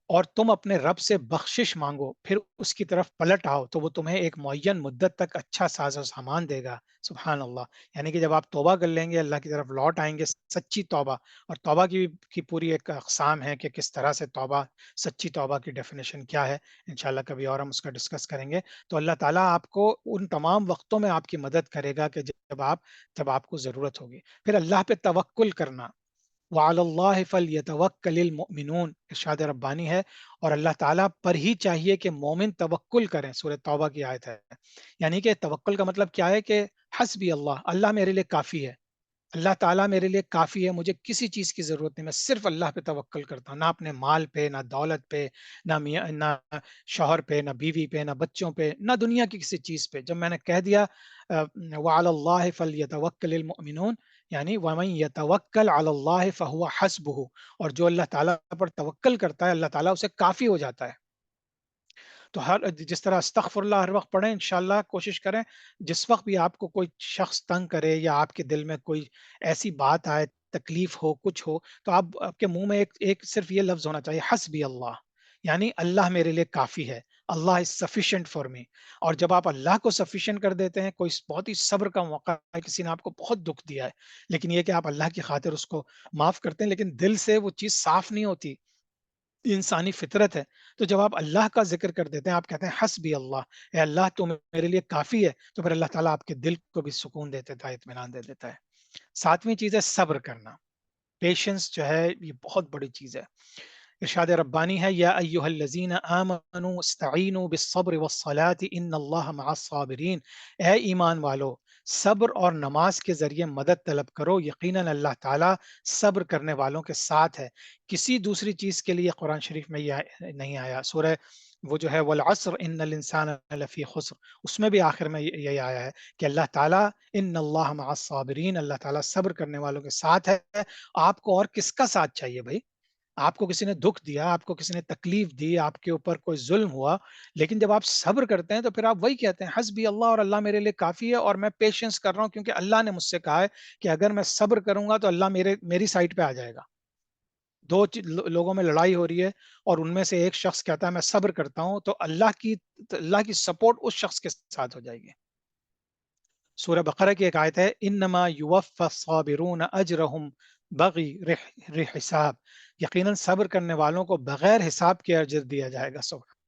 اور تم اپنے رب سے بخشش مانگو پھر اس کی طرف پلٹ آؤ تو وہ تمہیں ایک معین مدت تک اچھا ساز و سامان دے گا۔ سبحان اللہ۔ یعنی کہ جب آپ توبہ کر لیں گے، اللہ کی طرف لوٹ آئیں گے، سچی توبہ، اور توبہ کی پوری ایک اقسام ہے کہ کس طرح سے توبہ، سچی توبہ کی ڈیفینیشن کیا ہے، انشاءاللہ کبھی اور ہم اس کا ڈسکس کریں گے۔ تو اللہ تعالیٰ آپ کو ان تمام وقتوں میں آپ کی مدد کرے گا کہ جب آپ کو ضرورت ہوگی۔ پھر اللہ پہ توکل کرنا، وعلی اللہ فلیتوکل المؤمنون، ارشاد ربانی ہے، اور اللہ تعالیٰ پر ہی چاہیے کہ مومن توکل کریں۔ سورہ توبہ کی آیت ہے۔ یعنی کہ توکل کا مطلب کیا ہے کہ حسبی اللہ، اللہ میرے لیے کافی ہے، اللہ تعالیٰ میرے لیے کافی ہے، مجھے کسی چیز کی ضرورت نہیں، میں صرف اللہ پہ توکل کرتا ہوں، نہ اپنے مال پہ، نہ دولت پہ، نہ شوہر پہ، نہ بیوی پہ، نہ بچوں پہ، نہ دنیا کی کسی چیز پہ۔ جب میں نے کہہ دیا وعلی اللہ فلیتوکل المؤمنون، یعنی ومن یتوکل علی اللہ فہو حسبہ، اور جو اللہ تعالیٰ پر توکل کرتا ہے اللہ تعالیٰ اسے کافی ہو جاتا ہے۔ تو جس طرح استغفر اللہ ہر وقت پڑھیں، انشاءاللہ کوشش کریں جس وقت بھی آپ کو کوئی شخص تنگ کرے یا آپ کے دل میں کوئی ایسی بات آئے، تکلیف ہو، کچھ ہو، تو آپ کے منہ میں ایک صرف یہ لفظ ہونا چاہیے، حسبی اللہ، یعنی اللہ میرے لیے کافی ہے، اللہ از سفیشینٹ فار می۔ اور جب آپ اللہ کو سفیشینٹ کر دیتے ہیں، کوئی بہت ہی صبر کا موقع ہے، کسی نے آپ کو بہت دکھ دیا ہے، لیکن یہ کہ آپ اللہ کی خاطر اس کو معاف کرتے ہیں، لیکن دل سے وہ چیز صاف نہیں ہوتی، یہ انسانی فطرت ہے۔ تو جب آپ اللہ کا ذکر کر دیتے ہیں، آپ کہتے ہیں حسبی اللہ، اے اللہ تو میرے لیے کافی ہے، تو پھر اللہ تعالیٰ آپ کے دل کو بھی سکون دے دیتا ہے، اطمینان دے دیتا ہے۔ ساتویں چیز ہے صبر کرنا، پیشنس جو ہے یہ بہت بڑی چیز ہے۔ ارشاد ربانی ہے، یا ایھا الذین آمنوا استعینوا بالصبر والصلاۃ ان اللہ مع الصابرین، اے ایمان والو صبر اور نماز کے ذریعے مدد طلب کرو، یقیناً اللہ تعالیٰ صبر کرنے والوں کے ساتھ ہے۔ کسی دوسری چیز کے لیے قرآن شریف میں یہ نہیں آیا۔ سورہ وہ جو ہے والعصر ان الانسان لفی خسر، اس میں بھی آخر میں یہی آیا ہے کہ اللہ تعالیٰ ان اللہ مع الصابرین، اللہ تعالیٰ صبر کرنے والوں کے ساتھ ہے۔ آپ کو اور کس کا ساتھ چاہیے بھائی؟ آپ کو کسی نے دکھ دیا، آپ کو کسی نے تکلیف دی، آپ کے اوپر کوئی ظلم ہوا، لیکن جب آپ صبر کرتے ہیں تو پھر آپ وہی کہتے ہیں حسبی اللہ، اور اللہ میرے لیے کافی ہے، اور میں پیشنس کر رہا ہوں کیونکہ اللہ نے مجھ سے کہا ہے کہ اگر میں صبر کروں گا تو اللہ میری سائڈ پہ آ جائے گا۔ دو لوگوں میں لڑائی ہو رہی ہے اور ان میں سے ایک شخص کہتا ہے میں صبر کرتا ہوں، تو اللہ کی سپورٹ اس شخص کے ساتھ ہو جائے گی۔ سورہ بقرہ کی ایک آیت ہے، انما یوفی الصابرون اجرہم بغیر حساب، یقیناً صبر کرنے والوں کو بغیر حساب کے اجر دیا جائے گا۔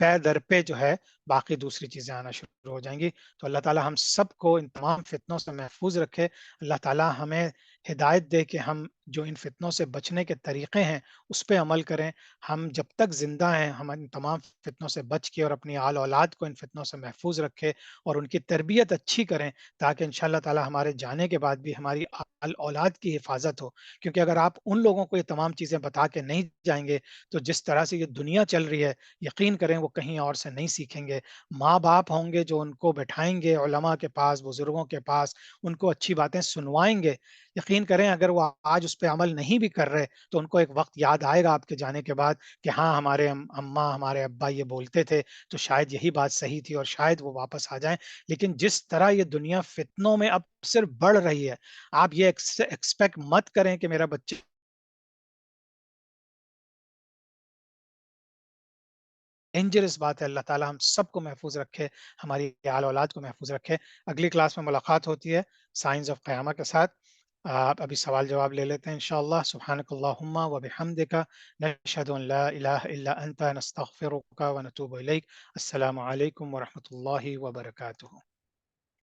پے در پہ جو ہے باقی دوسری چیزیں آنا شروع ہو جائیں گی۔ تو اللہ تعالیٰ ہم سب کو ان تمام فتنوں سے محفوظ رکھے۔ اللہ تعالیٰ ہمیں ہدایت دے کہ ہم جو ان فتنوں سے بچنے کے طریقے ہیں اس پہ عمل کریں۔ ہم جب تک زندہ ہیں ہم ان تمام فتنوں سے بچ کے اور اپنی آل اولاد کو ان فتنوں سے محفوظ رکھے اور ان کی تربیت اچھی کریں، تاکہ ان شاء اللہ تعالیٰ ہمارے جانے کے بعد بھی ہماری آل اولاد کی حفاظت ہو۔ کیونکہ اگر آپ ان لوگوں کو یہ تمام چیزیں بتا کے نہیں جائیں گے تو جس طرح سے یہ دنیا چل رہی ہے، یقین کریں وہ کہیں اور سے نہیں سیکھیں گے۔ ماں باپ ہوں گے جو ان کو بٹھائیں گے علماء کے پاس، بزرگوں کے پاس، ان کو اچھی باتیں سنوائیں گے۔ یقین کریں اگر وہ آج اس پہ عمل نہیں بھی کر رہے تو ان کو ایک وقت یاد آئے گا آپ کے جانے کے بعد کہ ہاں ہمارے اماں ہمارے ابا یہ بولتے تھے تو شاید یہی بات صحیح تھی، اور شاید وہ واپس آ جائیں۔ لیکن جس طرح یہ دنیا فتنوں میں اب صرف بڑھ رہی ہے، آپ یہ ایکسپیکٹ مت کریں کہ میرا بچہ ڈینجرس بات ہے۔ اللہ تعالیٰ ہم سب کو محفوظ رکھے، ہماری آل اولاد کو محفوظ رکھے۔ اگلی کلاس میں ملاقات ہوتی ہے سائنس آف قیامہ کے ساتھ۔ آپ ابھی سوال جواب لے لیتے ہیں انشاءاللہ۔ سبحانک اللہم و بحمدک، نشہد ان لا الہ الا انت، نستغفرک و نتوب الیک۔ السلام علیکم ورحمۃ اللہ وبرکاتہ۔